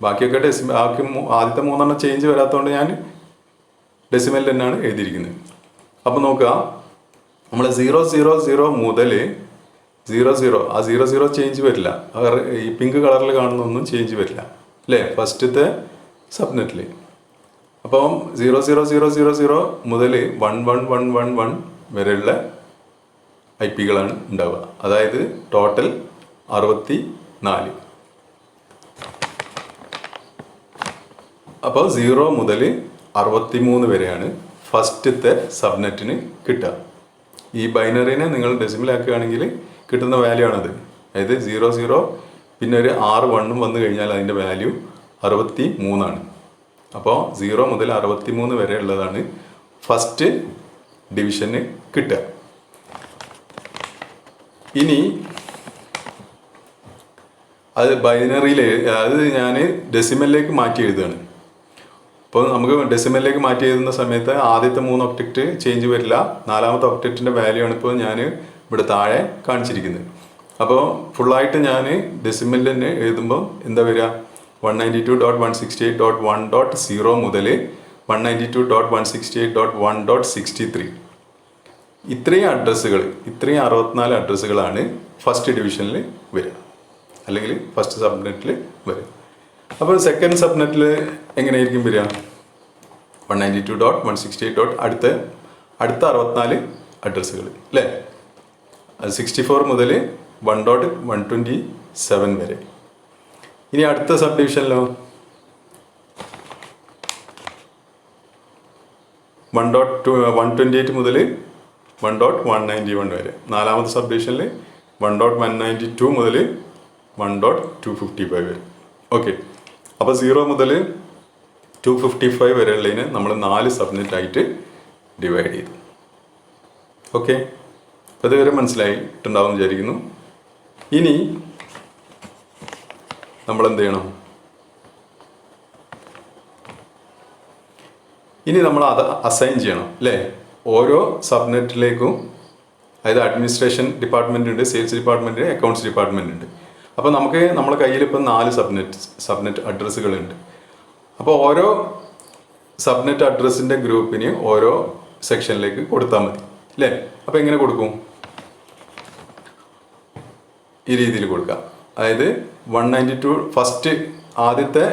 ബാക്കിയൊക്കെ ബാക്കി ആദ്യത്തെ 3 ചേഞ്ച് വരാത്തതുകൊണ്ട് ഞാൻ ഡെസിമൽ തന്നെയാണ് എഴുതിയിരിക്കുന്നത്. അപ്പോൾ നോക്കുക, നമ്മൾ 000 മുതൽ 00 ആ 00 ചേഞ്ച് വരില്ല. ഈ പിങ്ക് കളറിൽ കാണുന്നൊന്നും ചേഞ്ച് വരില്ല അല്ലേ? ഫസ്റ്റത്തെ സബ്നെറ്റിൽ. അപ്പം 00000 മുതൽ 11111 വരെയുള്ള IP-കളാണ് ഉണ്ടാവുക. അതായത് ടോട്ടൽ 64. അപ്പോൾ 0 മുതൽ 63 വരെയാണ് ഫസ്റ്റത്തെ സബ്നെറ്റിന് കിട്ടുക. ഈ ബൈനറിനെ നിങ്ങൾ ഡെസിമൽ ആക്കുകയാണെങ്കിൽ കിട്ടുന്ന വാല്യൂ ആണത്. അതായത് 00 പിന്നെ ഒരു 61 വന്നു കഴിഞ്ഞാൽ അതിൻ്റെ വാല്യൂ 63 ആണ്. അപ്പോൾ 0 മുതൽ 63 വരെ ഉള്ളതാണ് ഫസ്റ്റ് ഡിവിഷന് കിട്ടുക. ഇനി അത് ബൈനറിയിൽ, അത് ഞാൻ ഡെസിമലിലേക്ക് മാറ്റി എഴുതുകയാണ്. അപ്പോൾ നമുക്ക് ഡെസിമലിലേക്ക് മാറ്റി എഴുതുന്ന സമയത്ത് ആദ്യത്തെ 3 ഒക്ടറ്റ് ചേഞ്ച് വരില്ല. 4ാമത്തെ ഒക്ടറ്റിൻ്റെ വാല്യൂ ആണ് ഇപ്പോൾ ഞാൻ ഇവിടെ താഴെ കാണിച്ചിരിക്കുന്നത്. അപ്പോൾ ഫുള്ളായിട്ട് ഞാൻ ഡെസിമലിൽ തന്നെ എഴുതുമ്പോൾ എന്താ വരിക? 192.168.1.0 മുതൽ 192.168.1.63 ഇത്രയും അഡ്രസ്സുകൾ, ഇത്രയും 64 അഡ്രസ്സുകളാണ് ഫസ്റ്റ് ഡിവിഷനിൽ വരിക, അല്ലെങ്കിൽ ഫസ്റ്റ് സബ്നെറ്റിൽ വരിക. അപ്പോൾ സെക്കൻഡ് സബ്നെറ്റിൽ എങ്ങനെയായിരിക്കും വരിക? 192.168. അടുത്ത 64 അഡ്രസ്സുകൾ അല്ലേ? അത് 64 മുതൽ 1.127 വരെ. ഇനി അടുത്ത സബ് ഡിവിഷനിലോ 128 മുതൽ 1.191 വരെ. 4ാമത്തെ സബ് ഡിവിഷനിൽ 1.192 മുതൽ 1.255 വരെ. ഓക്കെ, അപ്പോൾ 0 മുതൽ 255 വരെ ഉള്ളതിന് നമ്മൾ 4 സബ്നെറ്റ് ആയിട്ട് ഡിവൈഡ് ചെയ്തു. ഓക്കെ, അപ്പോൾ ഇതുവരെ മനസ്സിലായിട്ടുണ്ടാവും വിചാരിക്കുന്നു. ഇനി നമ്മൾ എന്ത് ചെയ്യണം? ഇനി നമ്മൾ അത് അസൈൻ ചെയ്യണം അല്ലേ? ഓരോ സബ്നെറ്റിലേക്കും, അതായത് അഡ്മിനിസ്ട്രേഷൻ ഡിപ്പാർട്ട്മെൻ്റ് ഉണ്ട്, സെയിൽസ് ഡിപ്പാർട്ട്മെൻറ്റ്, അക്കൗണ്ട്സ് ഡിപ്പാർട്ട്മെൻറ്റ് ഉണ്ട്. അപ്പോൾ നമുക്ക് നമ്മുടെ കയ്യിൽ ഇപ്പം 4 സബ്നെറ്റ് അഡ്രസ്സുകളുണ്ട്. അപ്പോൾ ഓരോ സബ്നെറ്റ് അഡ്രസ്സിൻ്റെ ഗ്രൂപ്പിന് ഓരോ സെക്ഷനിലേക്ക് കൊടുത്താൽ മതി അല്ലേ? അപ്പോൾ എങ്ങനെ കൊടുക്കും? ഈ രീതിയിൽ കൊടുക്കാം. അതായത് 192 ഫസ്റ്റ് ആദ്യത്തെ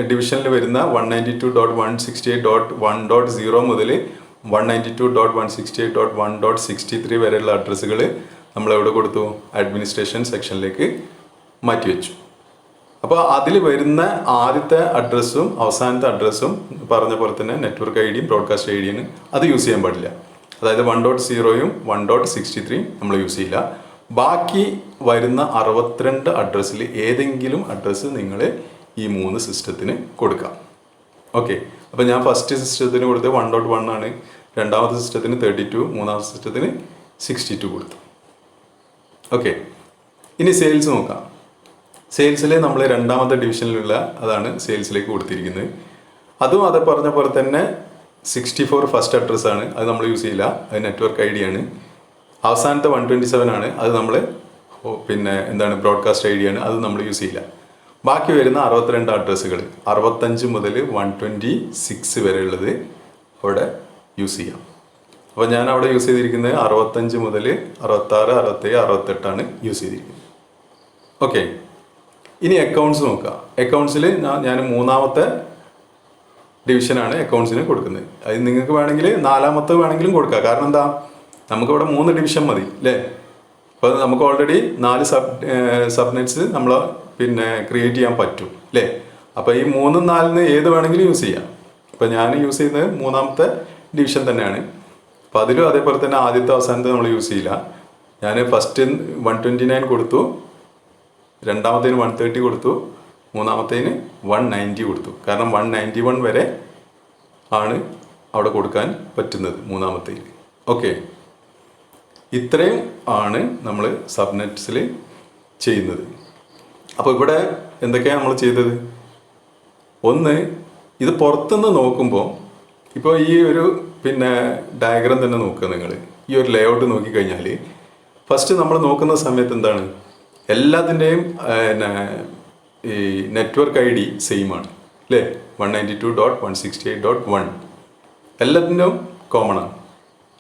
ഡിവിഷനിൽ വരുന്ന 192.168.1.0 മുതൽ 192.168.1.63 വരെയുള്ള അഡ്രസ്സുകൾ നമ്മൾ എവിടെ കൊടുത്തു? അഡ്മിനിസ്ട്രേഷൻ സെക്ഷനിലേക്ക് മാറ്റിവെച്ചു. അപ്പോൾ അതിൽ വരുന്ന ആദ്യത്തെ അഡ്രസ്സും അവസാനത്തെ അഡ്രസ്സും പറഞ്ഞ പോലെ തന്നെ നെറ്റ്വർക്ക് ഐ ഡിയും ബ്രോഡ്കാസ്റ്റ് ഐ ഡിയും അത് യൂസ് ചെയ്യാൻ പാടില്ല. അതായത് 1.0യും 1.63 നമ്മൾ യൂസ് ചെയ്യില്ല. ബാക്കി വരുന്ന 62 അഡ്രസ്സിൽ ഏതെങ്കിലും അഡ്രസ്സ് നിങ്ങൾ ഈ 3 സിസ്റ്റത്തിന് കൊടുക്കാം. ഓക്കെ, അപ്പോൾ ഞാൻ ഫസ്റ്റ് സിസ്റ്റത്തിന് കൊടുത്തത് 1.1 ആണ്, രണ്ടാമത്തെ സിസ്റ്റത്തിന് 32, മൂന്നാമത്തെ സിസ്റ്റത്തിന് 62 കൊടുത്തു. ഓക്കെ, ഇനി സെയിൽസ് നോക്കാം. സെയിൽസിൽ നമ്മൾ 2ാമത്തെ ഡിവിഷനിലുള്ള അതാണ് സെയിൽസിലേക്ക് കൊടുത്തിരിക്കുന്നത്. അതും അത് പറഞ്ഞ പോലെ തന്നെ 64 ഫസ്റ്റ് അഡ്രസ്സാണ്, അത് നമ്മൾ യൂസ് ചെയ്യില്ല, അത് നെറ്റ്വർക്ക് ഐ ഡി ആണ്. അവസാനത്തെ 127 ആണ്, അത് നമ്മൾ എന്താണ് ബ്രോഡ്കാസ്റ്റ് ഐ ഡി ആണ്, അത് നമ്മൾ യൂസ് ചെയ്യില്ല. ബാക്കി വരുന്ന 62 അഡ്രസ്സുകൾ 65 മുതൽ 126 വരെ ഉള്ളത് അവിടെ യൂസ് ചെയ്യാം. അപ്പോൾ ഞാൻ അവിടെ യൂസ് ചെയ്തിരിക്കുന്നത് 65 മുതൽ 66, 67, 68 യൂസ് ചെയ്തിരിക്കുന്നത്. ഓക്കെ, ഇനി അക്കൗണ്ട്സ് നോക്കാം. അക്കൗണ്ട്സിൽ ഞാൻ 3ാമത്തെ ഡിവിഷനാണ് അക്കൗണ്ട്സിന് കൊടുക്കുന്നത്. അത് നിങ്ങൾക്ക് വേണമെങ്കിൽ 4ാമത്തെ വേണമെങ്കിലും കൊടുക്കാം. കാരണം എന്താ, നമുക്കിവിടെ 3 ഡിവിഷൻ മതി അല്ലേ? അപ്പോൾ നമുക്ക് ഓൾറെഡി 4 സബ്നെറ്റ്സ് നമ്മൾ ക്രിയേറ്റ് ചെയ്യാൻ പറ്റും അല്ലേ? അപ്പോൾ ഈ 3ഉം 4ന് ഏത് വേണമെങ്കിലും യൂസ് ചെയ്യാം. അപ്പോൾ ഞാൻ യൂസ് ചെയ്യുന്നത് 3ാമത്തെ ഡിവിഷൻ തന്നെയാണ്. അപ്പോൾ അതിലും അതേപോലെ തന്നെ ആദ്യത്തെ അവസാനത്തെ നമ്മൾ യൂസ് ചെയ്യില്ല. ഞാൻ ഫസ്റ്റ് 129 കൊടുത്തു, രണ്ടാമത്തേന് 130 കൊടുത്തു, മൂന്നാമത്തേന് 190 കൊടുത്തു. കാരണം 191 വരെ ആണ് അവിടെ കൊടുക്കാൻ പറ്റുന്നത് 3ാമത്തേൽ. ഓക്കെ, ഇത്രയും ആണ് നമ്മൾ സബ്നെറ്റ്സിൽ ചെയ്യുന്നത്. അപ്പോൾ ഇവിടെ എന്തൊക്കെയാണ് നമ്മൾ ചെയ്തത്? ഒന്ന്, ഇത് പുറത്തുനിന്ന് നോക്കുമ്പോൾ ഇപ്പോൾ ഈ ഒരു ഡയഗ്രാം തന്നെ നോക്കുക നിങ്ങൾ. ഈ ഒരു ലേഔട്ട് നോക്കിക്കഴിഞ്ഞാൽ ഫസ്റ്റ് നമ്മൾ നോക്കുന്ന സമയത്ത് എന്താണ്, എല്ലാത്തിൻ്റെയും ഈ നെറ്റ്വർക്ക് ഐ ഡി സെയിം ആണ് അല്ലേ? 192.168.1 എല്ലാത്തിൻ്റെയും കോമൺ ആണ്.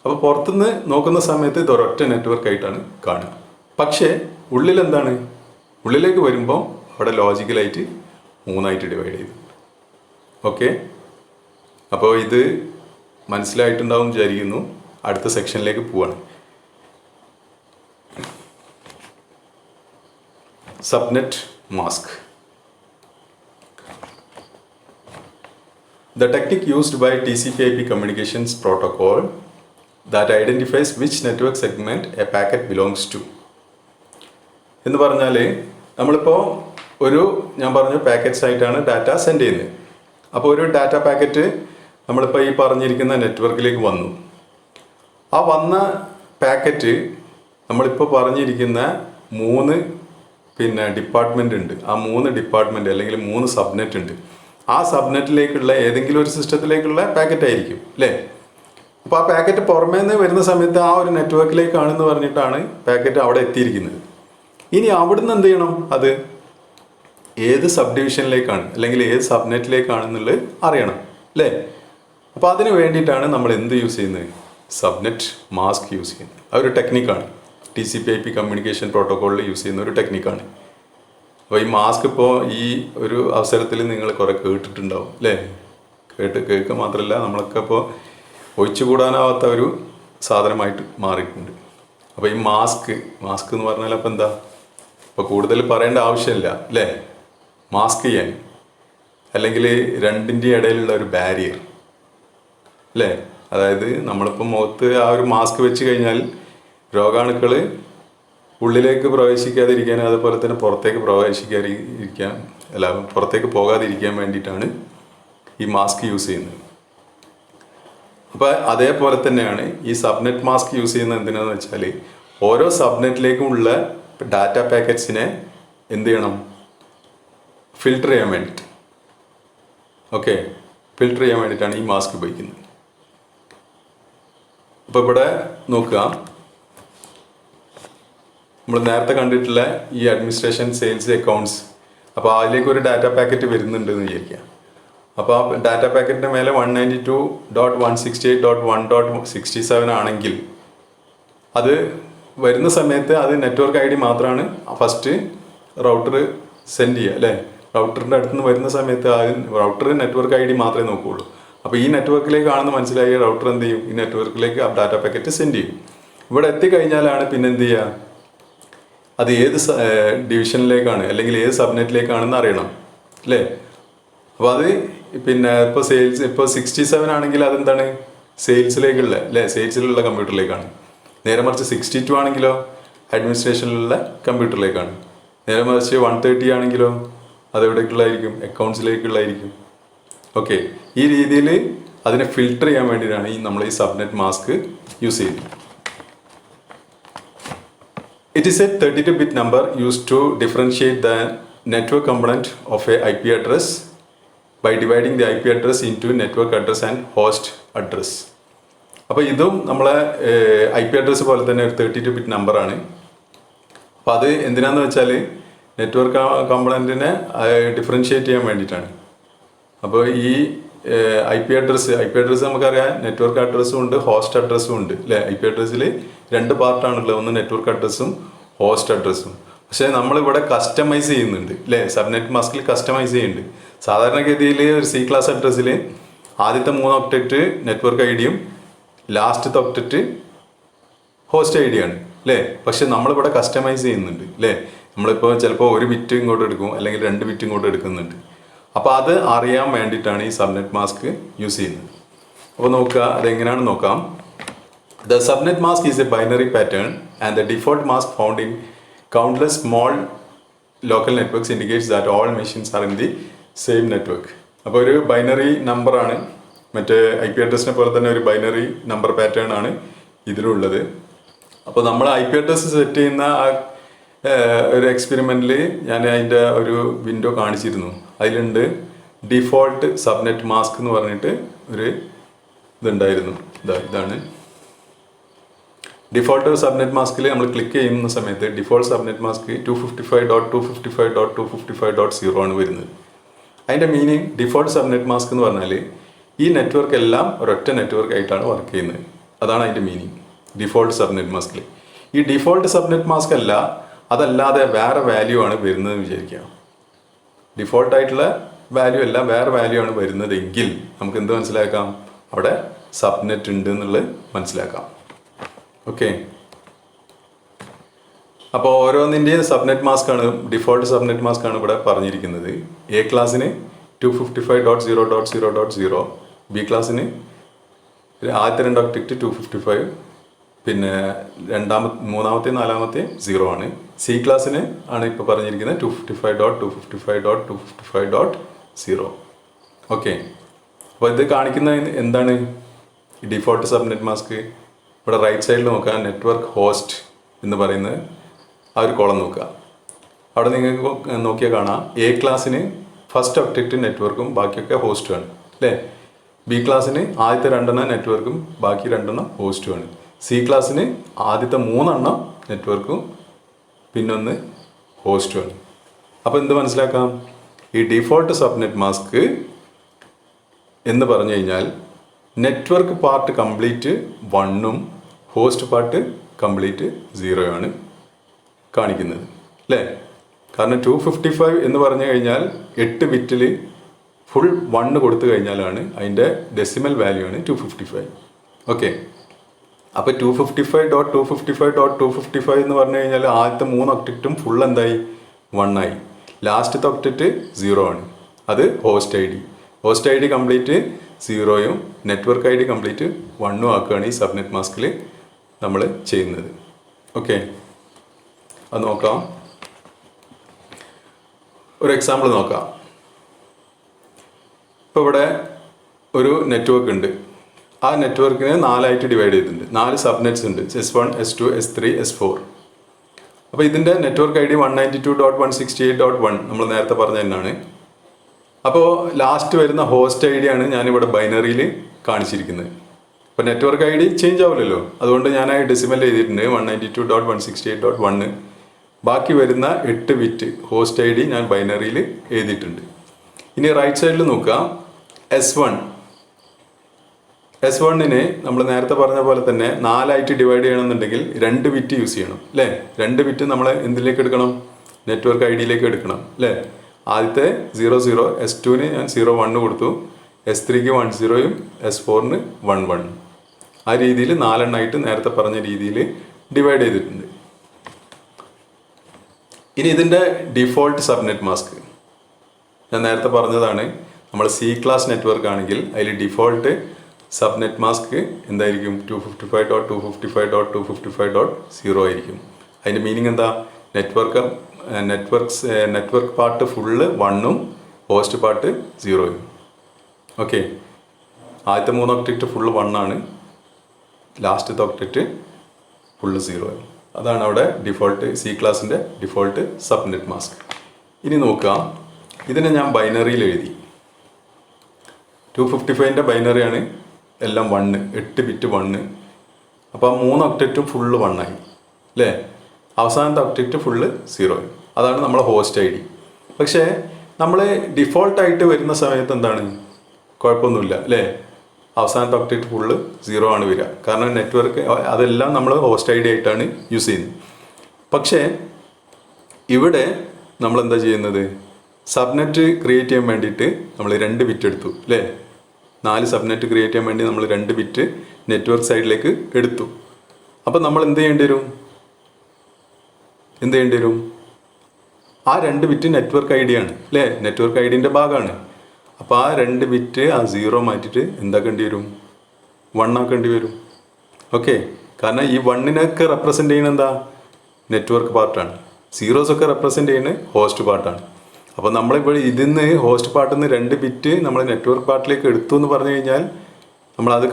അപ്പോൾ പുറത്തുനിന്ന് നോക്കുന്ന സമയത്ത് ഇത് ഒരൊറ്റ നെറ്റ്വർക്ക് ആയിട്ടാണ് കാണുക. പക്ഷേ ഉള്ളിലെന്താണ്, ഉള്ളിലേക്ക് വരുമ്പോൾ അവിടെ ലോജിക്കലായിട്ട് 3ആയിട്ട് ഡിവൈഡ് ചെയ്തു. ഓക്കെ, അപ്പോൾ ഇത് മനസ്സിലായിട്ടുണ്ടാവും വിചാരിക്കുന്നു. അടുത്ത സെക്ഷനിലേക്ക് പോവാണ്. Subnet mask. The technique used by TCP/IP communications protocol that identifies which network segment a packet belongs to. എന്ന് പറഞ്ഞാൽ നമ്മളിപ്പോൾ ഞാൻ പറഞ്ഞു പാക്കറ്റ്സ് ആയിട്ടാണ് ഡാറ്റ സെൻഡ് ചെയ്യുന്നത്. അപ്പോൾ ഒരു ഡാറ്റ പാക്കറ്റ് നമ്മളിപ്പോൾ ഈ പറഞ്ഞിരിക്കുന്ന നെറ്റ്വർക്കിലേക്ക് വന്നു. ആ വന്ന പാക്കറ്റ് നമ്മളിപ്പോൾ പറഞ്ഞിരിക്കുന്ന 3 ഡിപ്പാർട്ട്മെൻ്റ് ഉണ്ട്. ആ 3 ഡിപ്പാർട്ട്മെൻറ്റ് അല്ലെങ്കിൽ 3 സബ്നെറ്റ് ഉണ്ട്. ആ സബ്നെറ്റിലേക്കുള്ള ഏതെങ്കിലും ഒരു സിസ്റ്റത്തിലേക്കുള്ള പാക്കറ്റ് ആയിരിക്കും അല്ലേ. അപ്പോൾ ആ പാക്കറ്റ് പുറമേ നിന്ന് വരുന്ന സമയത്ത് ആ ഒരു നെറ്റ്വർക്കിലേക്കാണെന്ന് പറഞ്ഞിട്ടാണ് പാക്കറ്റ് അവിടെ എത്തിയിരിക്കുന്നത്. ഇനി അവിടുന്ന് എന്ത് ചെയ്യണം, അത് ഏത് സബ് ഡിവിഷനിലേക്കാണ് അല്ലെങ്കിൽ ഏത് സബ്നെറ്റിലേക്കാണെന്നുള്ളത് അറിയണം അല്ലേ. അപ്പോൾ അതിന് വേണ്ടിയിട്ടാണ് നമ്മൾ എന്ത് യൂസ് ചെയ്യുന്നത്, സബ്നെറ്റ് മാസ്ക് യൂസ് ചെയ്യുന്നത്. അതൊരു ടെക്നിക്കാണ്, TCP/IP കമ്മ്യൂണിക്കേഷൻ പ്രോട്ടോക്കോളിൽ യൂസ് ചെയ്യുന്ന ഒരു ടെക്നിക്കാണ്. അപ്പോൾ ഈ മാസ്ക് ഇപ്പോൾ ഈ ഒരു അവസരത്തിൽ നിങ്ങൾ കുറേ കേട്ടിട്ടുണ്ടാവും അല്ലേ. കേൾക്കുക മാത്രമല്ല നമ്മളൊക്കെ ഇപ്പോൾ ഒഴിച്ചുകൂടാനാവാത്ത ഒരു സാധനമായിട്ട് മാറിയിട്ടുണ്ട്. അപ്പോൾ ഈ മാസ്ക് എന്ന് പറഞ്ഞാൽ അപ്പോൾ എന്താ, ഇപ്പോൾ കൂടുതൽ പറയേണ്ട ആവശ്യമില്ല അല്ലേ. മാസ്ക് ചെയ്യാൻ അല്ലെങ്കിൽ രണ്ടിൻ്റെ ഇടയിലുള്ള ഒരു ബാരിയർ അല്ലേ. അതായത് നമ്മളിപ്പോൾ മുഖത്ത് ആ ഒരു മാസ്ക് വെച്ച് കഴിഞ്ഞാൽ രോഗാണുക്കൾ ഉള്ളിലേക്ക് പ്രവേശിക്കാതിരിക്കാൻ, അതുപോലെ തന്നെ പുറത്തേക്ക് പുറത്തേക്ക് പോകാതിരിക്കാൻ വേണ്ടിയിട്ടാണ് ഈ മാസ്ക് യൂസ് ചെയ്യുന്നത്. അപ്പോൾ അതേപോലെ തന്നെയാണ് ഈ സബ്നെറ്റ് മാസ്ക് യൂസ് ചെയ്യുന്നത്. എന്തിനാന്ന് വെച്ചാൽ ഓരോ സബ്നെറ്റിലേക്കുമുള്ള ഡാറ്റ പാക്കറ്റ്സിനെ എന്ത് ചെയ്യണം, ഫിൽട്ടർ ചെയ്യാൻ വേണ്ടിയിട്ട്. ഓക്കെ, ഫിൽട്ടർ ചെയ്യാൻ വേണ്ടിയിട്ടാണ് ഈ മാസ്ക് ഉപയോഗിക്കുന്നത്. അപ്പോൾ ഇവിടെ നോക്കുക, നമ്മൾ നേരത്തെ കണ്ടിട്ടുള്ള ഈ അഡ്മിനിസ്ട്രേഷൻ, സെയിൽസ്, അക്കൗണ്ട്സ്, അപ്പോൾ അതിലേക്ക് ഒരു ഡാറ്റ പാക്കറ്റ് വരുന്നുണ്ട് എന്ന് വിചാരിക്കുക. അപ്പോൾ ആ ഡാറ്റ പാക്കറ്റിൻ്റെ മേലെ 192.168.1.67 ആണെങ്കിൽ അത് വരുന്ന സമയത്ത് അത് നെറ്റ്വർക്ക് ID മാത്രമാണ് ഫസ്റ്റ് റൗട്ടർ സെൻഡ് ചെയ്യുക അല്ലേ. റൗട്ടറിൻ്റെ അടുത്ത് നിന്ന് വരുന്ന സമയത്ത് റൗട്ടർ നെറ്റ്വർക്ക് ID മാത്രമേ നോക്കുകയുള്ളൂ. അപ്പോൾ ഈ നെറ്റ്വർക്കിലേക്കാണെന്ന് മനസ്സിലായി റൗട്ടർ എന്ത് ചെയ്യും, ഈ നെറ്റ്വർക്കിലേക്ക് ആ ഡാറ്റ പാക്കറ്റ് സെൻഡ് ചെയ്യും. ഇവിടെ എത്തിക്കഴിഞ്ഞാലാണ് പിന്നെ എന്ത് ചെയ്യുക, അത് ഏത് ഡിവിഷനിലേക്കാണ് അല്ലെങ്കിൽ ഏത് സബ്നെറ്റിലേക്കാണെന്ന് അറിയണം അല്ലേ. അപ്പോൾ അത് പിന്നെ ഇപ്പോൾ 67 ആണെങ്കിൽ അതെന്താണ്, സെയിൽസിലേക്കുള്ള അല്ലേ, സെയിൽസിലുള്ള കമ്പ്യൂട്ടറിലേക്കാണ്. നേരെ മറിച്ച് 62 ആണെങ്കിലോ അഡ്മിനിസ്ട്രേഷനിലുള്ള കമ്പ്യൂട്ടറിലേക്കാണ്. നേരെ മറിച്ച് 130 ആണെങ്കിലോ അതെവിടേക്കുള്ളതായിരിക്കും, അക്കൗണ്ട്സിലേക്കുള്ളതായിരിക്കും. ഓക്കെ, ഈ രീതിയിൽ അതിനെ ഫിൽട്ടർ ചെയ്യാൻ വേണ്ടിയിട്ടാണ് നമ്മൾ ഈ സബ്നെറ്റ് മാസ്ക് യൂസ് ചെയ്യുന്നത്. It is a 32-bit number used to differentiate the network component of a IP address by dividing the IP address into network address and host address. അപ്പോൾ ഇതും നമ്മളെ IP അഡ്രസ്സ് പോലെ തന്നെ ഒരു 32-bit നമ്പറാണ്. അപ്പോൾ അത് എന്തിനാന്ന് വെച്ചാൽ നെറ്റ്വർക്ക് കമ്പണൻറ്റിനെ ഡിഫറൻഷ്യേറ്റ് ചെയ്യാൻ വേണ്ടിയിട്ടാണ്. അപ്പോൾ ഈ IP അഡ്രസ്സ് നമുക്കറിയാം, നെറ്റ്വർക്ക് അഡ്രസ്സും ഉണ്ട്, ഹോസ്റ്റ് അഡ്രസ്സും ഉണ്ട് അല്ലേ. IP അഡ്രസ്സിൽ രണ്ട് പാർട്ടാണുള്ളത്, ഒന്ന് നെറ്റ്വർക്ക് അഡ്രസ്സും ഹോസ്റ്റ് അഡ്രസ്സും. പക്ഷേ നമ്മളിവിടെ കസ്റ്റമൈസ് ചെയ്യുന്നുണ്ട് അല്ലേ, സബ്നെറ്റ് മാസ്കിൽ കസ്റ്റമൈസ് ചെയ്യുന്നുണ്ട്. സാധാരണഗതിയിൽ ഒരു C ക്ലാസ് അഡ്രസ്സിൽ ആദ്യത്തെ 3 ഒക്ടറ്റ് നെറ്റ്വർക്ക് ID-യും ലാസ്റ്റത്തെ ഒക്ടറ്റ് ഹോസ്റ്റ് ID ആണ് അല്ലേ. പക്ഷെ നമ്മളിവിടെ കസ്റ്റമൈസ് ചെയ്യുന്നുണ്ട് അല്ലേ. നമ്മളിപ്പോൾ ചിലപ്പോൾ 1 ബിറ്റ് ഇങ്ങോട്ട് എടുക്കും അല്ലെങ്കിൽ 2 ബിറ്റ് ഇങ്ങോട്ട് എടുക്കുന്നുണ്ട്. അപ്പോൾ അത് അറിയാൻ വേണ്ടിയിട്ടാണ് ഈ സബ്നെറ്റ് മാസ്ക് യൂസ് ചെയ്യുന്നത്. അപ്പോൾ നോക്കുക, അതെങ്ങനെയാണെന്ന് നോക്കാം. The subnet mask is a binary pattern and the default mask found in countless small local networks indicates that all machines are in the same network. അപ്പോൾ ഒരു ബൈനറി നമ്പറാണ്, മറ്റേ IP അഡ്രസ്സിനെ പോലെ തന്നെ ഒരു ബൈനറി നമ്പർ പാറ്റേൺ ആണ് ഇതിലുള്ളത്. അപ്പോൾ നമ്മൾ IP അഡ്രസ്സ് സെറ്റ് ചെയ്യുന്ന ഒരു എക്സ്പെരിമെൻറ്റിൽ ഞാൻ അതിൻ്റെ ഒരു വിൻഡോ കാണിച്ചിരുന്നു. അതിലുണ്ട് ഡിഫോൾട്ട് സബ്നെറ്റ് മാസ്ക് എന്ന് പറഞ്ഞിട്ട് ഒരു ഇതുണ്ടായിരുന്നു. ഇതാണ് ഡിഫോൾട്ട് സബ്നെറ്റ് മാസ്കിൽ നമ്മൾ ക്ലിക്ക് ചെയ്യുന്ന സമയത്ത് ഡിഫോൾട്ട് സബ്നെറ്റ് മാസ്ക് 255.255.255.0 ആണ് വരുന്നത്. അതിൻ്റെ മീനിങ് ഡിഫോൾട്ട് സബ്നെറ്റ് മാസ്ക് എന്ന് പറഞ്ഞാൽ ഈ നെറ്റ്വർക്ക് എല്ലാം ഒരൊറ്റ നെറ്റ്വർക്ക് ആയിട്ടാണ് വർക്ക് ചെയ്യുന്നത്. അതാണ് അതിൻ്റെ മീനിങ് ഡിഫോൾട്ട് സബ്നെറ്റ് മാസ്കിൽ. ഈ ഡിഫോൾട്ട് സബ്നെറ്റ് മാസ്ക് അല്ല, അതല്ലാതെ വേറെ വാല്യൂ ആണ് വരുന്നതെന്ന് വിചാരിക്കുക. ഡിഫോൾട്ടായിട്ടുള്ള വാല്യൂ അല്ല, വേറെ വാല്യൂ ആണ് വരുന്നതെങ്കിൽ നമുക്ക് എന്ത് മനസ്സിലാക്കാം, അവിടെ സബ്നെറ്റ് ഉണ്ട് എന്നുള്ളത് മനസ്സിലാക്കാം. ഓക്കെ, അപ്പോൾ ഓരോന്നിൻ്റെയും സബ്നെറ്റ് മാസ്ക് ആണ്, ഡിഫോൾട്ട് സബ്നെറ്റ് മാസ്ക് ആണ് ഇവിടെ പറഞ്ഞിരിക്കുന്നത്. A ക്ലാസ്സിന് 255.0.0.0, B ക്ലാസ്സിന് ആദ്യത്തെ 2 ഒക്ടറ്റ് 255, പിന്നെ മൂന്നാമത്തെ 4ാമത്തെ 0 ആണ്. C ക്ലാസ്സിന് ആണ് ഇപ്പോൾ പറഞ്ഞിരിക്കുന്നത് 255.255.255.0. ഓക്കെ, അപ്പോൾ ഇത് കാണിക്കുന്ന എന്താണ് ഈ ഡിഫോൾട്ട് സബ്നെറ്റ് മാസ്ക്. ഇവിടെ റൈറ്റ് സൈഡിൽ നോക്കുക, നെറ്റ്വർക്ക് ഹോസ്റ്റ് എന്ന് പറയുന്നത് ആ ഒരു കോളം നോക്കുക. അവിടെ നിങ്ങൾക്ക് നോക്കിയാൽ കാണാം A ക്ലാസ്സിന് ഫസ്റ്റ് ഒക്ടറ്റ് നെറ്റ്വർക്കും ബാക്കിയൊക്കെ ഹോസ്റ്റുമാണ് അല്ലേ. ബി ക്ലാസ്സിന് ആദ്യത്തെ 2 നെറ്റ്വർക്കും ബാക്കി 2 ഹോസ്റ്റുമാണ്. സി ക്ലാസ്സിന് ആദ്യത്തെ 3 നെറ്റ്വർക്കും പിന്നൊന്ന് ഹോസ്റ്റുമാണ്. അപ്പോൾ എന്ത് മനസ്സിലാക്കാം, ഈ ഡിഫോൾട്ട് സബ്നെറ്റ് മാസ്ക് എന്ന് പറഞ്ഞു കഴിഞ്ഞാൽ നെറ്റ്വർക്ക് പാർട്ട് കംപ്ലീറ്റ് 1ഉം ഹോസ്റ്റ് പാർട്ട് കംപ്ലീറ്റ് 0ആണ് കാണിക്കുന്നത് അല്ലേ. കാരണം 255 എന്ന് പറഞ്ഞു കഴിഞ്ഞാൽ 8 ബിറ്റിൽ ഫുൾ 1 കൊടുത്തു കഴിഞ്ഞാലാണ് അതിൻ്റെ ഡെസിമൽ വാല്യൂ ആണ് 255. ഓക്കെ, അപ്പോൾ 255.255.255 എന്ന് പറഞ്ഞു കഴിഞ്ഞാൽ ആദ്യത്തെ 3 ഒക്ടറ്റും ഫുൾ എന്തായി 1 ആയി. ലാസ്റ്റത്തെ ഒക്ടറ്റ് 0 ആണ്, അത് host I D. Host I D complete 0യും നെറ്റ്വർക്ക് ഐ ഡി കംപ്ലീറ്റ് 1ഉം ആക്കുകയാണ് ഈ സബ്നെറ്റ് മാസ്കിൽ നമ്മൾ ചെയ്യുന്നത്. ഓക്കെ, അത് നോക്കാം. ഒരു എക്സാമ്പിൾ നോക്കാം. ഇപ്പോൾ ഇവിടെ ഒരു നെറ്റ്വർക്ക് ഉണ്ട്. ആ നെറ്റ്വർക്കിനെ 4ആയിട്ട് ഡിവൈഡ് ചെയ്തിട്ടുണ്ട്. 4 സബ്നെറ്റ്സ് ഉണ്ട്, S1, S2, S3, S4. അപ്പോൾ ഇതിൻ്റെ നെറ്റ്വർക്ക് ഐ ഡി 192.168.1 നമ്മൾ നേരത്തെ പറഞ്ഞ തന്നെയാണ്. അപ്പോൾ ലാസ്റ്റ് വരുന്ന ഹോസ്റ്റ് ഐ ഡി ആണ് ഞാനിവിടെ ബൈനറിയിൽ കാണിച്ചിരിക്കുന്നത്. അപ്പോൾ നെറ്റ്വർക്ക് ഐ ഡി ചേഞ്ച് ആവില്ലല്ലോ, അതുകൊണ്ട് ഞാൻ ആ ഡെസിമൽ എഴുതിയിട്ടുണ്ട് 192.168.1. ബാക്കി വരുന്ന 8 ബിറ്റ് ഹോസ്റ്റ് ഐ ഡി ഞാൻ ബൈനറിയിൽ എഴുതിയിട്ടുണ്ട്. ഇനി റൈറ്റ് സൈഡിൽ നോക്കുക, S1നെ നമ്മൾ നേരത്തെ പറഞ്ഞ പോലെ തന്നെ 4ആയിട്ട് ഡിവൈഡ് ചെയ്യണമെന്നുണ്ടെങ്കിൽ 2 ബിറ്റ് യൂസ് ചെയ്യണം അല്ലേ. 2 ബിറ്റ് നമ്മൾ എന്തിലേക്ക് എടുക്കണം, നെറ്റ്വർക്ക് ഐ ഡിയിലേക്ക് എടുക്കണം അല്ലേ. ആദ്യത്തെ 00, S2ന് ഞാൻ 01 കൊടുത്തു, S3ക്ക് 10യും S4ന് 11. ആ രീതിയിൽ 4 നേരത്തെ പറഞ്ഞ രീതിയിൽ ഡിവൈഡ് ചെയ്തിട്ടുണ്ട്. ഇനി ഇതിൻ്റെ ഡിഫോൾട്ട് സബ്നെറ്റ് മാസ്ക് ഞാൻ നേരത്തെ പറഞ്ഞതാണ്. നമ്മൾ സി ക്ലാസ് നെറ്റ്വർക്ക് ആണെങ്കിൽ അതിൽ ഡിഫോൾട്ട് സബ്നെറ്റ് മാസ്ക് എന്തായിരിക്കും, 255.255.255.0 ആയിരിക്കും. അതിൻ്റെ മീനിങ് എന്താ, നെറ്റ്വർക്ക് പാർട്ട് ഫുള്ള് 1ഉം ഹോസ്റ്റ് പാർട്ട് 0യും. ഓക്കെ, ആദ്യത്തെ 3 ഒക്ടറ്റ് ഫുള്ള് 1 ആണ്, ലാസ്റ്റത്തെ ഒക്ടറ്റ് ഫുള്ള് 0. അതാണ് അവിടെ ഡിഫോൾട്ട് സി ക്ലാസിൻ്റെ ഡിഫോൾട്ട് സബ്നെറ്റ് മാസ്ക്. ഇനി നോക്കുക, ഇതിനെ ഞാൻ ബൈനറിയിൽ എഴുതി. 255ൻ്റെ ബൈനറിയാണ് എല്ലാം 1, 8 ബിറ്റ് 1. അപ്പോൾ 3 ഒക്ടറ്റും ഫുള്ള് 1 ആയി അല്ലേ. അവസാനത്തെ ഒക്ടറ്റ് ഫുള്ള് 0. അതാണ് നമ്മളെ ഹോസ്റ്റ് ഐ ഡി. പക്ഷേ നമ്മൾ ഡിഫോൾട്ടായിട്ട് വരുന്ന സമയത്ത് എന്താണ്, കുഴപ്പമൊന്നുമില്ല അല്ലേ. അവസാനത്തെ ഒക്ടറ്റ് ഫുള്ള് 0 ആണ് വരിക. കാരണം നെറ്റ്വർക്ക് അതെല്ലാം നമ്മൾ ഹോസ്റ്റ് ഐ ഡി ആയിട്ടാണ് യൂസ് ചെയ്യുന്നത്. പക്ഷേ ഇവിടെ നമ്മൾ എന്താ ചെയ്യുന്നത്, സബ്നെറ്റ് ക്രിയേറ്റ് ചെയ്യാൻ വേണ്ടിയിട്ട് നമ്മൾ 2 ബിറ്റ് എടുത്തു അല്ലേ. 4 സബ്നെറ്റ് ക്രിയേറ്റ് ചെയ്യാൻ വേണ്ടി നമ്മൾ 2 ബിറ്റ് നെറ്റ്വർക്ക് സൈഡിലേക്ക് എടുത്തു. അപ്പോൾ നമ്മൾ എന്ത് ചെയ്യേണ്ടി വരും, ആ 2 ബിറ്റ് നെറ്റ്വർക്ക് ഐ ഡി ആണ് അല്ലേ, നെറ്റ്വർക്ക് ഐ ഡിൻ്റെ ഭാഗമാണ്. അപ്പോൾ ആ 2 ബിറ്റ് ആ 0 മാറ്റിയിട്ട് എന്താക്കേണ്ടി വരും, 1 ആക്കേണ്ടി വരും. ഓക്കെ, കാരണം ഈ 1നെയൊക്കെ റെപ്രസെൻ്റ് ചെയ്യുന്നത് എന്താ, നെറ്റ്വർക്ക് പാർട്ടാണ്. 0s ഒക്കെ റെപ്രസെൻ്റ് ചെയ്യുന്നത് ഹോസ്റ്റ് പാർട്ടാണ്. അപ്പോൾ നമ്മളിപ്പോൾ ഇതിന്ന് ഹോസ്റ്റ് പാർട്ടിൽ നിന്ന് 2 ബിറ്റ് നമ്മൾ നെറ്റ്വർക്ക് പാർട്ടിലേക്ക് എടുത്തു എന്ന് പറഞ്ഞു കഴിഞ്ഞാൽ നമ്മളത്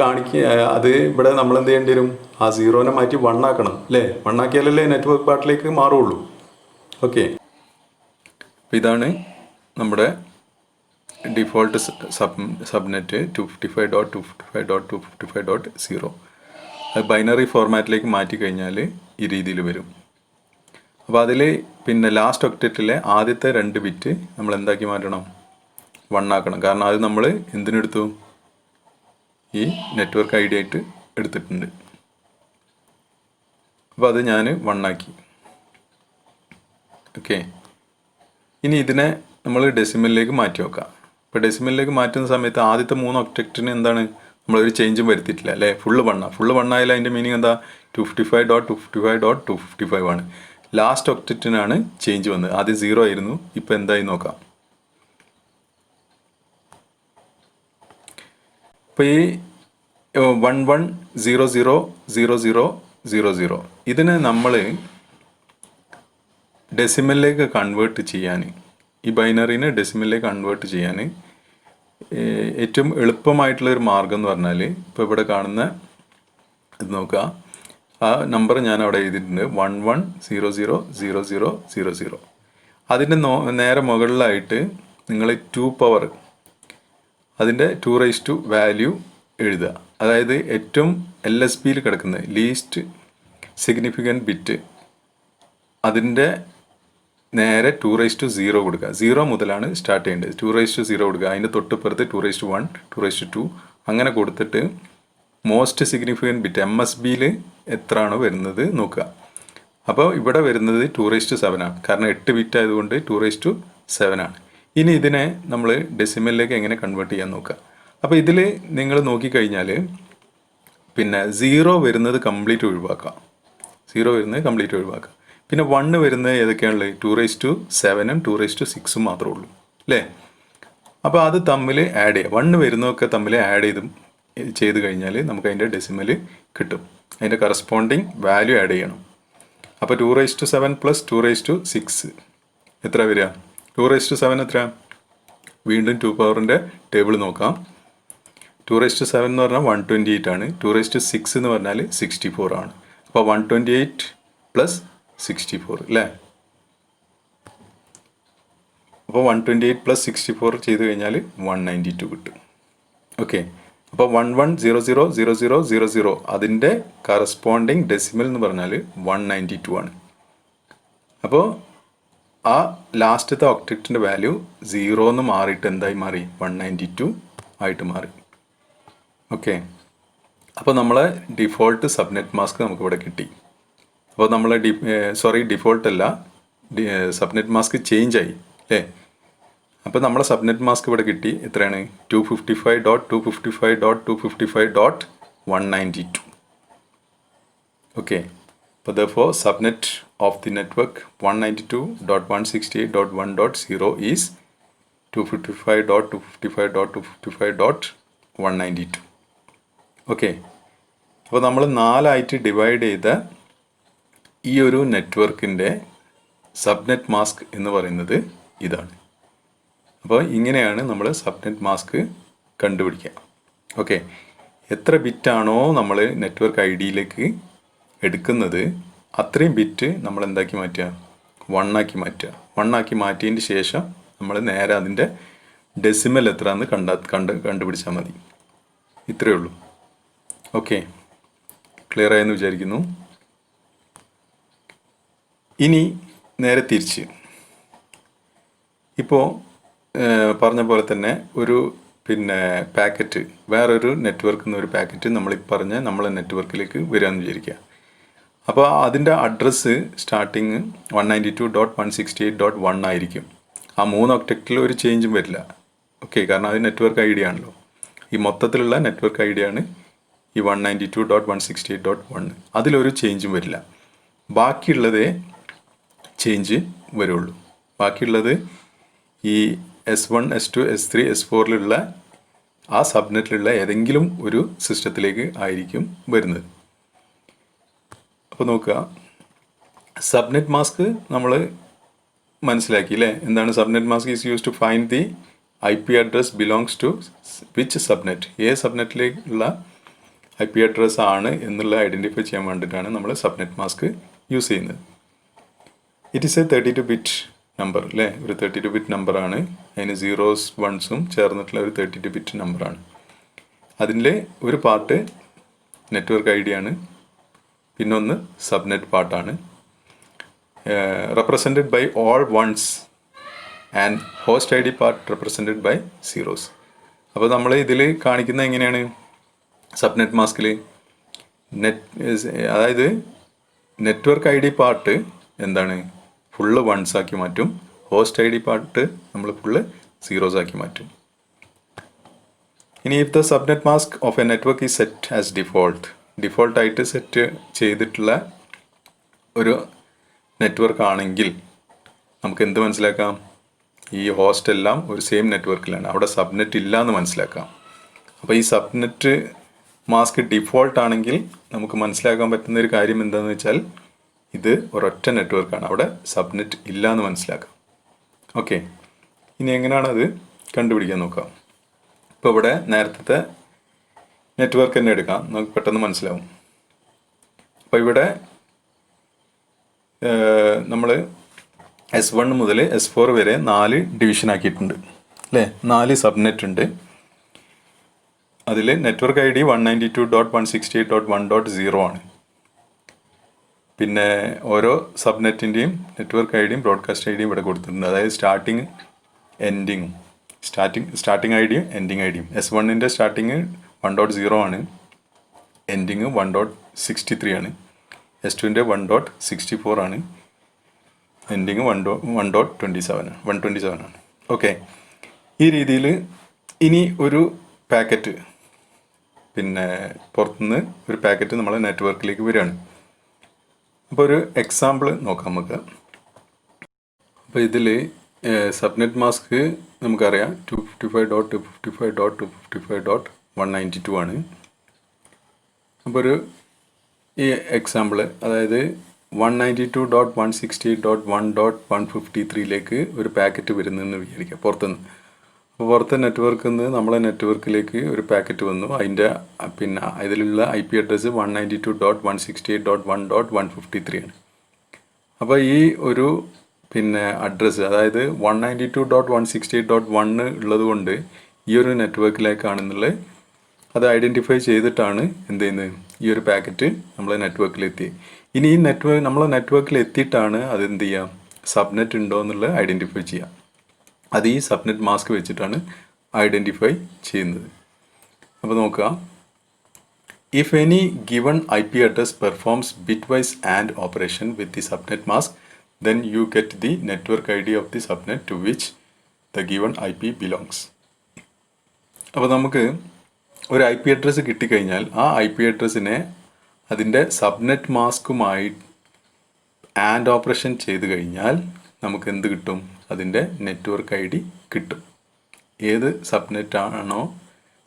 അത് ഇവിടെ നമ്മൾ എന്ത് ചെയ്യേണ്ടി വരും, ആ 0നെ മാറ്റി 1 ആക്കണം അല്ലേ. 1 ആക്കിയാലല്ലേ നെറ്റ്വർക്ക് പാർട്ടിലേക്ക് മാറുള്ളൂ. ഓക്കെ, അപ്പോൾ ഇതാണ് നമ്മുടെ ഡിഫോൾട്ട് സബ്നെറ്റ് 255.255.255.0. അത് ബൈനറി ഫോർമാറ്റിലേക്ക് മാറ്റി കഴിഞ്ഞാൽ ഈ രീതിയിൽ വരും. അപ്പോൾ അതിൽ പിന്നെ ലാസ്റ്റ് ഒക്ടറ്റിലെ ആദ്യത്തെ 2 ബിറ്റ് നമ്മൾ എന്താക്കി മാറ്റണം, 1 ആക്കണം. കാരണം അത് നമ്മൾ എന്തിനെടുത്തു, ഈ നെറ്റ്വർക്ക് ഐ ഡി ആയിട്ട് എടുത്തിട്ടുണ്ട്. അപ്പോൾ അത് ഞാൻ 1 ആക്കി. ഓക്കെ, ഇനി ഇതിനെ നമ്മൾ ഡെസിമലിലേക്ക് മാറ്റി വെക്കാം. ഇപ്പോൾ ഡെസിമലിലേക്ക് മാറ്റുന്ന സമയത്ത് ആദ്യത്തെ 3 ഒക്ടറ്റിന് എന്താണ്, നമ്മളൊരു ചേഞ്ചും വരുത്തിയിട്ടില്ല അല്ലേ. ഫുള്ള് 1 ആയാലും അതിൻ്റെ മീനിങ് എന്താ, 255.255.255 ആണ്. ലാസ്റ്റ് ഒക്ടറ്റിനാണ് ചേഞ്ച് വന്നത്. ആദ്യം 0 ആയിരുന്നു, ഇപ്പോൾ എന്തായി നോക്കാം. ഇപ്പോൾ ഈ 11000000 ഇതിനെ നമ്മൾ ഡെസിമലിലേക്ക് കൺവേർട്ട് ചെയ്യാൻ, ഈ ബൈനറിനെ ഡെസിമലിലേക്ക് കൺവേർട്ട് ചെയ്യാൻ ഏറ്റവും എളുപ്പമായിട്ടുള്ളൊരു മാർഗം എന്ന് പറഞ്ഞാൽ, ഇപ്പോൾ ഇവിടെ കാണുന്ന ഇത് നോക്കുക, ആ നമ്പർ ഞാൻ അവിടെ എഴുതിയിട്ടുണ്ട് 11000000. അതിൻ്റെ നേരെ മുകളിലായിട്ട് നിങ്ങൾ 2 പവർ അതിൻ്റെ 2 വാല്യൂ എഴുതുക. അതായത് ഏറ്റവും LSBയിൽ കിടക്കുന്ന ലീസ്റ്റ് സിഗ്നിഫിക്കൻറ്റ് ബിറ്റ് അതിൻ്റെ നേരെ 2 കൊടുക്കുക. 0 മുതലാണ് സ്റ്റാർട്ട് ചെയ്യേണ്ടത്. 2 കൊടുക്കുക. അതിൻ്റെ തൊട്ടിപ്പുറത്ത് 2 2 അങ്ങനെ കൊടുത്തിട്ട് മോസ്റ്റ് സിഗ്നിഫിക്കൻറ്റ് ബിറ്റ് MSBയിൽ എത്രയാണോ വരുന്നത് നോക്കുക. അപ്പോൾ ഇവിടെ വരുന്നത് 2 ആണ്. കാരണം 8 ബിറ്റ് ആയതുകൊണ്ട് 2 ആണ്. ഇനി ഇതിനെ നമ്മൾ ഡെസിമലിലേക്ക് എങ്ങനെ കൺവേർട്ട് ചെയ്യാൻ നോക്കുക. അപ്പോൾ ഇതിൽ നിങ്ങൾ നോക്കിക്കഴിഞ്ഞാൽ പിന്നെ 0 വരുന്നത് കംപ്ലീറ്റ് ഒഴിവാക്കാം. 0 വരുന്നത് കംപ്ലീറ്റ് ഒഴിവാക്കാം. പിന്നെ 1 വരുന്നത് ഏതൊക്കെയാണുള്ളത്? 2 2 മാത്രമേ ഉള്ളൂ അല്ലേ? അപ്പോൾ അത് തമ്മിൽ ആഡ് ചെയ്യുക. 1 വരുന്നതൊക്കെ തമ്മിൽ ആഡ് ചെയ്ത് കഴിഞ്ഞാൽ നമുക്ക് അതിൻ്റെ ഡെസിമൽ കിട്ടും. അതിൻ്റെ കറസ്പോണ്ടിങ് വാല്യൂ ആഡ് ചെയ്യണം. അപ്പോൾ 2 പ്ലസ് 2 എത്ര വരിക? 2 എത്ര? വീണ്ടും 2 പവറിൻ്റെ ടേബിൾ നോക്കാം. 2 എന്ന് പറഞ്ഞാൽ 128 ആണ്. 2 എന്ന് പറഞ്ഞാൽ 64 ആണ്. അപ്പോൾ 128 പ്ലസ് 64 അല്ലേ? അപ്പോൾ 128 പ്ലസ് 64 ചെയ്ത് കഴിഞ്ഞാൽ 192 കിട്ടും. ഓക്കെ. അപ്പോൾ 11000000 അതിൻ്റെ കറസ്പോണ്ടിങ് ഡെസിമൽ എന്ന് പറഞ്ഞാൽ 192 ആണ്. അപ്പോൾ ആ ലാസ്റ്റത്തെ ഒക്ടക്റ്റിൻ്റെ വാല്യൂ 0 എന്ന് മാറിയിട്ട് എന്തായി മാറി? 192 ആയിട്ട് മാറി. ഓക്കെ. അപ്പോൾ നമ്മളെ ഡിഫോൾട്ട് സബ്നെറ്റ് മാസ്ക് നമുക്കിവിടെ കിട്ടി. അപ്പോൾ നമ്മൾ ഡിഫോൾട്ട് അല്ല, സബ്നെറ്റ് മാസ്ക് ചേഞ്ച് ആയി അല്ലേ? അപ്പോൾ നമ്മളെ സബ്നെറ്റ് മാസ്ക് ഇവിടെ കിട്ടി. എത്രയാണ്? 255.255.255.192. ഓക്കെ. അപ്പോൾ therefore subnet of the network 192.168.1.0 is 255.255.255.192. Okay. അപ്പോൾ നമ്മൾ 4 ഡിവൈഡ് ചെയ്ത ഈ ഒരു നെറ്റ്വർക്കിൻ്റെ സബ്നെറ്റ് മാസ്ക് എന്ന് പറയുന്നത് ഇതാണ്. അപ്പോൾ ഇങ്ങനെയാണ് നമ്മൾ സബ്നെറ്റ് മാസ്ക് കണ്ടുപിടിക്കുക. ഓക്കെ. എത്ര ബിറ്റാണോ നമ്മൾ നെറ്റ്വർക്ക് ഐഡിയിലേക്ക് എടുക്കുന്നത് അത്രയും ബിറ്റ് നമ്മൾ എന്താക്കി മാറ്റുക? 1 ആക്കി മാറ്റുക. 1 ആക്കി മാറ്റിയതിന് ശേഷം നമ്മൾ നേരെ അതിൻ്റെ ഡെസിമൽ എത്രയാണെന്ന് കണ്ടുപിടിച്ചാൽ മതി. ഇത്രയേ ഉള്ളൂ. ഓക്കെ. ക്ലിയർ ആയെന്ന് വിചാരിക്കുന്നു. ഇനി നേരെ തിരിച്ച് ഇപ്പോൾ പറഞ്ഞ പോലെ തന്നെ ഒരു പാക്കറ്റ് വേറൊരു നെറ്റ്വർക്കിൽ നിന്ന് ഒരു പാക്കറ്റ് നമ്മൾ പറഞ്ഞ നമ്മളെ നെറ്റ്വർക്കിലേക്ക് വരികയെന്ന് വിചാരിക്കുക. അപ്പോൾ അതിൻ്റെ അഡ്രസ്സ് സ്റ്റാർട്ടിങ് 192.168.1 ആയിരിക്കും. ആ 3 ഒക്ടക്റ്റിൽ ഒരു ചേഞ്ചും വരില്ല. ഓക്കെ. കാരണം അത് നെറ്റ്വർക്ക് ഐ ഡി ആണല്ലോ. ഈ മൊത്തത്തിലുള്ള നെറ്റ്വർക്ക് ഐ ഡി ആണ് ഈ 192.168.1. അതിലൊരു ചേഞ്ചും വരില്ല. ബാക്കിയുള്ളതേ ചേഞ്ച് വരുള്ളൂ. ബാക്കിയുള്ളത് ഈ S1 S2 S3 S4 ആ സബ്നെറ്റിലുള്ള ഏതെങ്കിലും ഒരു സിസ്റ്റത്തിലേക്ക് ആയിരിക്കും വരുന്നത്. അപ്പോൾ നോക്കുക, സബ്നെറ്റ് മാസ്ക് നമ്മൾ മനസ്സിലാക്കി അല്ലേ? എന്താണ് subnet mask? Is use to find the IP address belongs to which subnet. ഏത് സബ്നെറ്റിലേക്കുള്ള IP അഡ്രസ് ആണ് എന്നുള്ള ഐഡൻറ്റിഫൈ ചെയ്യാൻ വേണ്ടിയിട്ടാണ് നമ്മൾ സബ്നെറ്റ് മാസ്ക് യൂസ് ചെയ്യുന്നത്. It is A 32 bit number അല്ലേ? ഒരു 32 ബിറ്റ് നമ്പറാണ്. അതിന് 0s 1s ചേർന്നിട്ടുള്ള ഒരു 32 ബിറ്റ് നമ്പറാണ്. അതിൻ്റെ ഒരു പാർട്ട് നെറ്റ്വർക്ക് ഐ ഡി ആണ്, പിന്നൊന്ന് സബ്നെറ്റ് പാർട്ടാണ്. Represented by all 1s and host I D part represented by 0s. അപ്പോൾ നമ്മൾ ഇതിൽ കാണിക്കുന്ന എങ്ങനെയാണ്? സബ്നെറ്റ് മാസ്കിൽ അതായത് നെറ്റ്വർക്ക് ഐ ഡി പാർട്ട് എന്താണ്? ഫുള്ള് 1s ആക്കി മാറ്റും. ഹോസ്റ്റ് ഐ ഡി പാർട്ട് നമ്മൾ ഫുള്ള് 0s ആക്കി മാറ്റും. ഇനി if the subnet mask of a network is set as ഡിഫോൾട്ടായിട്ട് സെറ്റ് ചെയ്തിട്ടുള്ള ഒരു നെറ്റ്വർക്ക് ആണെങ്കിൽ നമുക്ക് എന്ത് മനസ്സിലാക്കാം? ഈ ഹോസ്റ്റ് എല്ലാം ഒരു സെയിം നെറ്റ്വർക്കിലാണ്, അവിടെ സബ്നെറ്റ് ഇല്ല എന്ന് മനസ്സിലാക്കാം. അപ്പോൾ ഈ സബ്നെറ്റ് മാസ്ക് ഡിഫോൾട്ട് ആണെങ്കിൽ നമുക്ക് മനസ്സിലാക്കാൻ പറ്റുന്ന ഒരു കാര്യം എന്താണെന്ന് വെച്ചാൽ ഇത് ഒരൊറ്റ നെറ്റ്വർക്കാണ്, അവിടെ സബ്നെറ്റ് ഇല്ല എന്ന് മനസ്സിലാക്കാം. ഓക്കെ. ഇനി എങ്ങനെയാണ് അത് കണ്ടുപിടിക്കാൻ നോക്കാം. ഇപ്പോൾ ഇവിടെ നേരത്തെ നെറ്റ്വർക്ക് തന്നെ എടുക്കാം, നമുക്ക് പെട്ടെന്ന് മനസ്സിലാവും. അപ്പോൾ ഇവിടെ നമ്മൾ S1 മുതൽ S4 വരെ 4 ഡിവിഷൻ ആക്കിയിട്ടുണ്ട് അല്ലേ? 4 സബ്നെറ്റ് ഉണ്ട്. അതിൽ നെറ്റ്വർക്ക് ID 192.168.1.0 ആണ്. പിന്നെ ഓരോ സബ്നെറ്റിൻ്റെയും നെറ്റ്വർക്ക് ഐഡിയും ബ്രോഡ്കാസ്റ്റ് ഐഡിയും ഇവിടെ കൊടുത്തിട്ടുണ്ട്. അതായത് സ്റ്റാർട്ടിങ് എൻഡിങ്ങും സ്റ്റാർട്ടിങ് ഐഡിയും എൻഡിങ് ഐഡിയും. S1ൻ്റെ സ്റ്റാർട്ടിങ് 1.0 ആണ്, എൻഡിങ് 1.63 ആണ്. S2ൻ്റെ 1.64 ആണ്, എൻഡിങ് 127 ആണ്. ഓക്കെ, ഈ രീതിയിൽ ഇനി ഒരു പാക്കറ്റ് പിന്നെ പുറത്തുനിന്ന് ഒരു പാക്കറ്റ് നമ്മളെ നെറ്റ്വർക്കിലേക്ക് വരികയാണ്. അപ്പോൾ ഒരു എക്സാമ്പിൾ നോക്കാം നമുക്ക്. അപ്പോൾ ഇതിൽ സബ്നെറ്റ് മാസ്ക് നമുക്കറിയാം 255.255.255.192 ആണ്. അപ്പോൾ ഒരു ഈ എക്സാമ്പിൾ, അതായത് 192.168.1.153 ഒരു പാക്കറ്റ് വരുന്നതെന്ന് വിചാരിക്കുക പുറത്തുനിന്ന്. അപ്പോൾ പുറത്തെ നെറ്റ്വർക്കിൽ നിന്ന് നമ്മളെ നെറ്റ്വർക്കിലേക്ക് ഒരു പാക്കറ്റ് വന്നു. അതിൻ്റെ പിന്നെ ഇതിലുള്ള IP അഡ്രസ്സ് 192.168.1.153 ആണ്. അപ്പോൾ ഈ ഒരു പിന്നെ അഡ്രസ്സ്, അതായത് 192.168.1 ഉള്ളത് കൊണ്ട് ഈ ഒരു നെറ്റ്വർക്കിലേക്കാണെന്നുള്ളത് അത് ഐഡൻറ്റിഫൈ ചെയ്തിട്ടാണ് എന്ത് ചെയ്യുന്നത്, ഈ ഒരു പാക്കറ്റ് നമ്മളെ നെറ്റ്വർക്കിലെത്തി. ഇനി ഈ നമ്മളെ നെറ്റ്വർക്കിൽ എത്തിയിട്ടാണ് അത് എന്ത് ചെയ്യുക, സബ്നെറ്റ് ഉണ്ടോ എന്നുള്ളത് ഐഡൻറ്റിഫൈ ചെയ്യുക. അത് ഈ സബ്നെറ്റ് മാസ്ക് വെച്ചിട്ടാണ് ഐഡൻറ്റിഫൈ ചെയ്യുന്നത്. അപ്പോൾ നോക്കുക, if any given IP address performs bitwise and operation with the subnet mask then you get the network ID of the subnet to which the given IP belongs. അപ്പോൾ നമുക്ക് ഒരു IP address കിട്ടിക്കഴിഞ്ഞാൽ ആ IP അഡ്രസ്സിനെ അതിൻ്റെ subnet മാസ്കുമായി and operation ചെയ്ത് കഴിഞ്ഞാൽ നമുക്ക് എന്ത് കിട്ടും, അതിൻ്റെ നെറ്റ്വർക്ക് ID കിട്ടും. ഏത്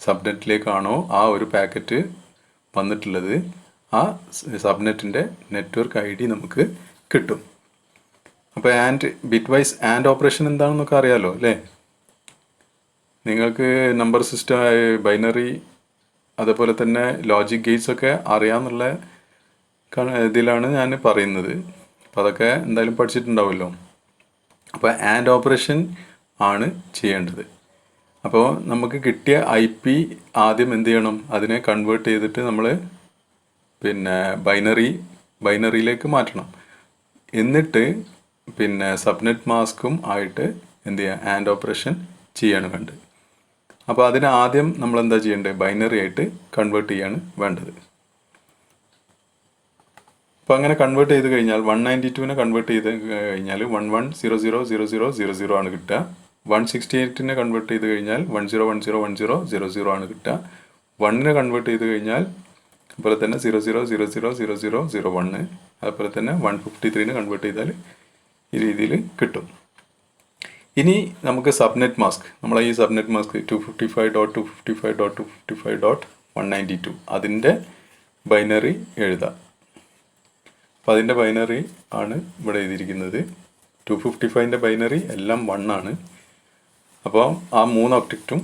സബ്നെറ്റിലേക്കാണോ ആ ഒരു പാക്കറ്റ് വന്നിട്ടുള്ളത്, ആ സബ്നെറ്റിൻ്റെ നെറ്റ്വർക്ക് ID നമുക്ക് കിട്ടും. അപ്പോൾ ബിറ്റ് വൈസ് ആൻഡ് ഓപ്പറേഷൻ എന്താണെന്നൊക്കെ അറിയാമല്ലോ അല്ലേ? നിങ്ങൾക്ക് നമ്പർ സിസ്റ്റം, ബൈനറി, അതേപോലെ തന്നെ ലോജിക് ഗേറ്റ്സ് ഒക്കെ അറിയാമെന്നുള്ള ഇതിലാണ് ഞാൻ പറയുന്നത്. അപ്പോൾ അതൊക്കെ എന്തായാലും പഠിച്ചിട്ടുണ്ടാവുമല്ലോ. അപ്പോൾ ആൻഡ് ഓപ്പറേഷൻ ആണ് ചെയ്യേണ്ടത്. അപ്പോൾ നമുക്ക് കിട്ടിയ IP ആദ്യം എന്ത് ചെയ്യണം, അതിനെ കൺവേർട്ട് ചെയ്തിട്ട് നമ്മൾ പിന്നെ ബൈനറിയിലേക്ക് മാറ്റണം. എന്നിട്ട് പിന്നെ സബ്നെറ്റ് മാസ്കും ആയിട്ട് എന്ത് ചെയ്യുക, ആൻഡ് ഓപ്പറേഷൻ ചെയ്യാണ് വേണ്ടത്. അപ്പോൾ അതിന് ആദ്യം നമ്മൾ എന്താ ചെയ്യേണ്ടത്, ബൈനറി ആയിട്ട് കൺവേർട്ട് ചെയ്യാണ് വേണ്ടത്. അപ്പോൾ അങ്ങനെ കൺവേർട്ട് ചെയ്ത് കഴിഞ്ഞാൽ 192നെ കൺവേർട്ട് ചെയ്ത് കഴിഞ്ഞാൽ 11000000 ആണ് കിട്ടുക. 168നെ കൺവേർട്ട് ചെയ്ത് കഴിഞ്ഞാൽ 10101000 ആണ് കിട്ടുക. 1നെ കൺവേർട്ട് ചെയ്ത് കഴിഞ്ഞാൽ അതുപോലെ തന്നെ 00000001, അതുപോലെ തന്നെ 153നെ കൺവേർട്ട് ചെയ്താൽ ഈ രീതിയിൽ കിട്ടും. ഇനി നമുക്ക് സബ്നെറ്റ് മാസ്ക്, നമ്മളെ ഈ സബ്നെറ്റ് മാസ്ക് 255.255.255.192 അതിൻ്റെ ബൈനറി എഴുതാം. അപ്പോൾ അതിൻ്റെ ബൈനറി ആണ് ഇവിടെ എഴുതിയിരിക്കുന്നത്. 255ൻ്റെ ബൈനറി എല്ലാം 1 ആണ്. അപ്പോൾ ആ 3 ഒക്ടക്റ്റും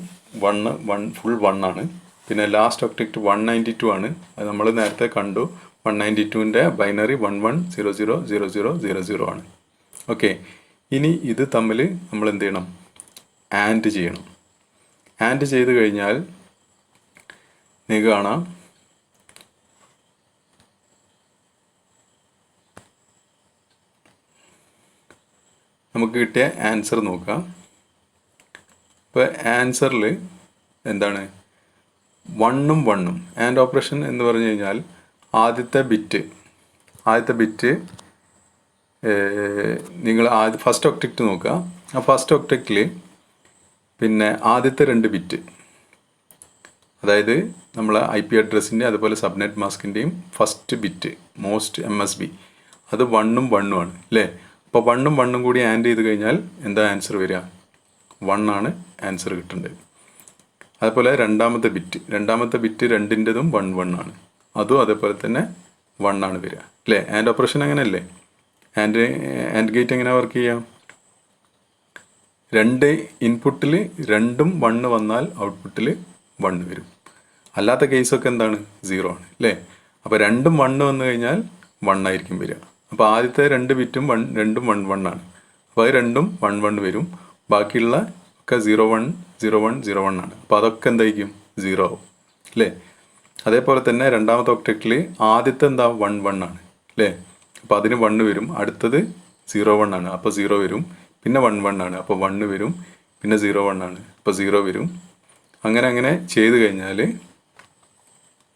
1 ഫുൾ 1 ആണ്. പിന്നെ ലാസ്റ്റ് ഒക്ടക്റ്റ് 192 ആണ്. അത് നമ്മൾ നേരത്തെ കണ്ടു. 192ൻ്റെ ബൈനറി 11000000 ആണ്. ഓക്കെ, ഇനി ഇത് തമ്മിൽ നമ്മൾ എന്ത് ചെയ്യണം, ആൻഡ് ചെയ്യണം. ആൻഡ് ചെയ്ത് കഴിഞ്ഞാൽ നിങ്ങൾക്ക് കാണാം നമുക്ക് കിട്ടിയ ആൻസർ നോക്കാം. ഇപ്പോൾ ആൻസറിൽ എന്താണ്, 1ഉം 1ഉം. ആൻഡ് ഓപ്പറേഷൻ എന്ന് പറഞ്ഞു കഴിഞ്ഞാൽ ആദ്യത്തെ ബിറ്റ് നിങ്ങൾ ഫസ്റ്റ് ഒക്ടക്റ്റ് നോക്കുക. ആ ഫസ്റ്റ് ഒക്ടക്റ്റിൽ പിന്നെ ആദ്യത്തെ 2 ബിറ്റ്, അതായത് നമ്മൾ IP അഡ്രസ്സിൻ്റെ അതുപോലെ സബ്നെറ്റ് മാസ്കിൻ്റെയും ഫസ്റ്റ് ബിറ്റ് മോസ്റ്റ് MSB അത് 1ഉം 1ഉം ആണ് അല്ലേ? അപ്പോൾ 1ഉം 1ഉം കൂടി ആൻഡ് ചെയ്ത് കഴിഞ്ഞാൽ എന്താ ആൻസർ വരിക, 1 ആണ് ആൻസർ കിട്ടേണ്ടത്. അതുപോലെ രണ്ടാമത്തെ ബിറ്റ് 2ൻ്റെതും 1 1 ആണ്, അതും അതേപോലെ തന്നെ 1 ആണ് വരിക അല്ലേ? ആൻഡ് ഓപ്പറേഷൻ അങ്ങനെയല്ലേ? ആൻഡ് ഗേറ്റ് എങ്ങനെ വർക്ക് ചെയ്യാം, 2 ഇൻപുട്ടിൽ 2ഉം 1 വന്നാൽ ഔട്ട്പുട്ടിൽ 1 വരും. അല്ലാത്ത കേസൊക്കെ എന്താണ്, 0 ആണ് അല്ലേ? അപ്പോൾ 2ഉം 1 വന്നു കഴിഞ്ഞാൽ 1 ആയിരിക്കും വരിക. അപ്പോൾ ആദ്യത്തെ 2 ബിറ്റും 2ഉം 1 1 ആണ്. അപ്പോൾ അത് 2ഉം 1 1 വരും. ബാക്കിയുള്ള ഒക്കെ 0 1 ആണ്. അപ്പോൾ അതൊക്കെ എന്തായിരിക്കും 0 ആവും അല്ലേ. അതേപോലെ തന്നെ രണ്ടാമത്തെ ഒക്ടക്റ്റിൽ ആദ്യത്തെ എന്താ 1 1 ആണ് അല്ലേ. അപ്പോൾ അതിന് 1 വരും. അടുത്തത് 0 1 ആണ്, അപ്പോൾ 0 വരും. പിന്നെ 1 1 ആണ്, അപ്പോൾ 1 വരും. പിന്നെ 0 1 ആണ്, അപ്പോൾ 0 വരും. അങ്ങനെ അങ്ങനെ ചെയ്ത് കഴിഞ്ഞാൽ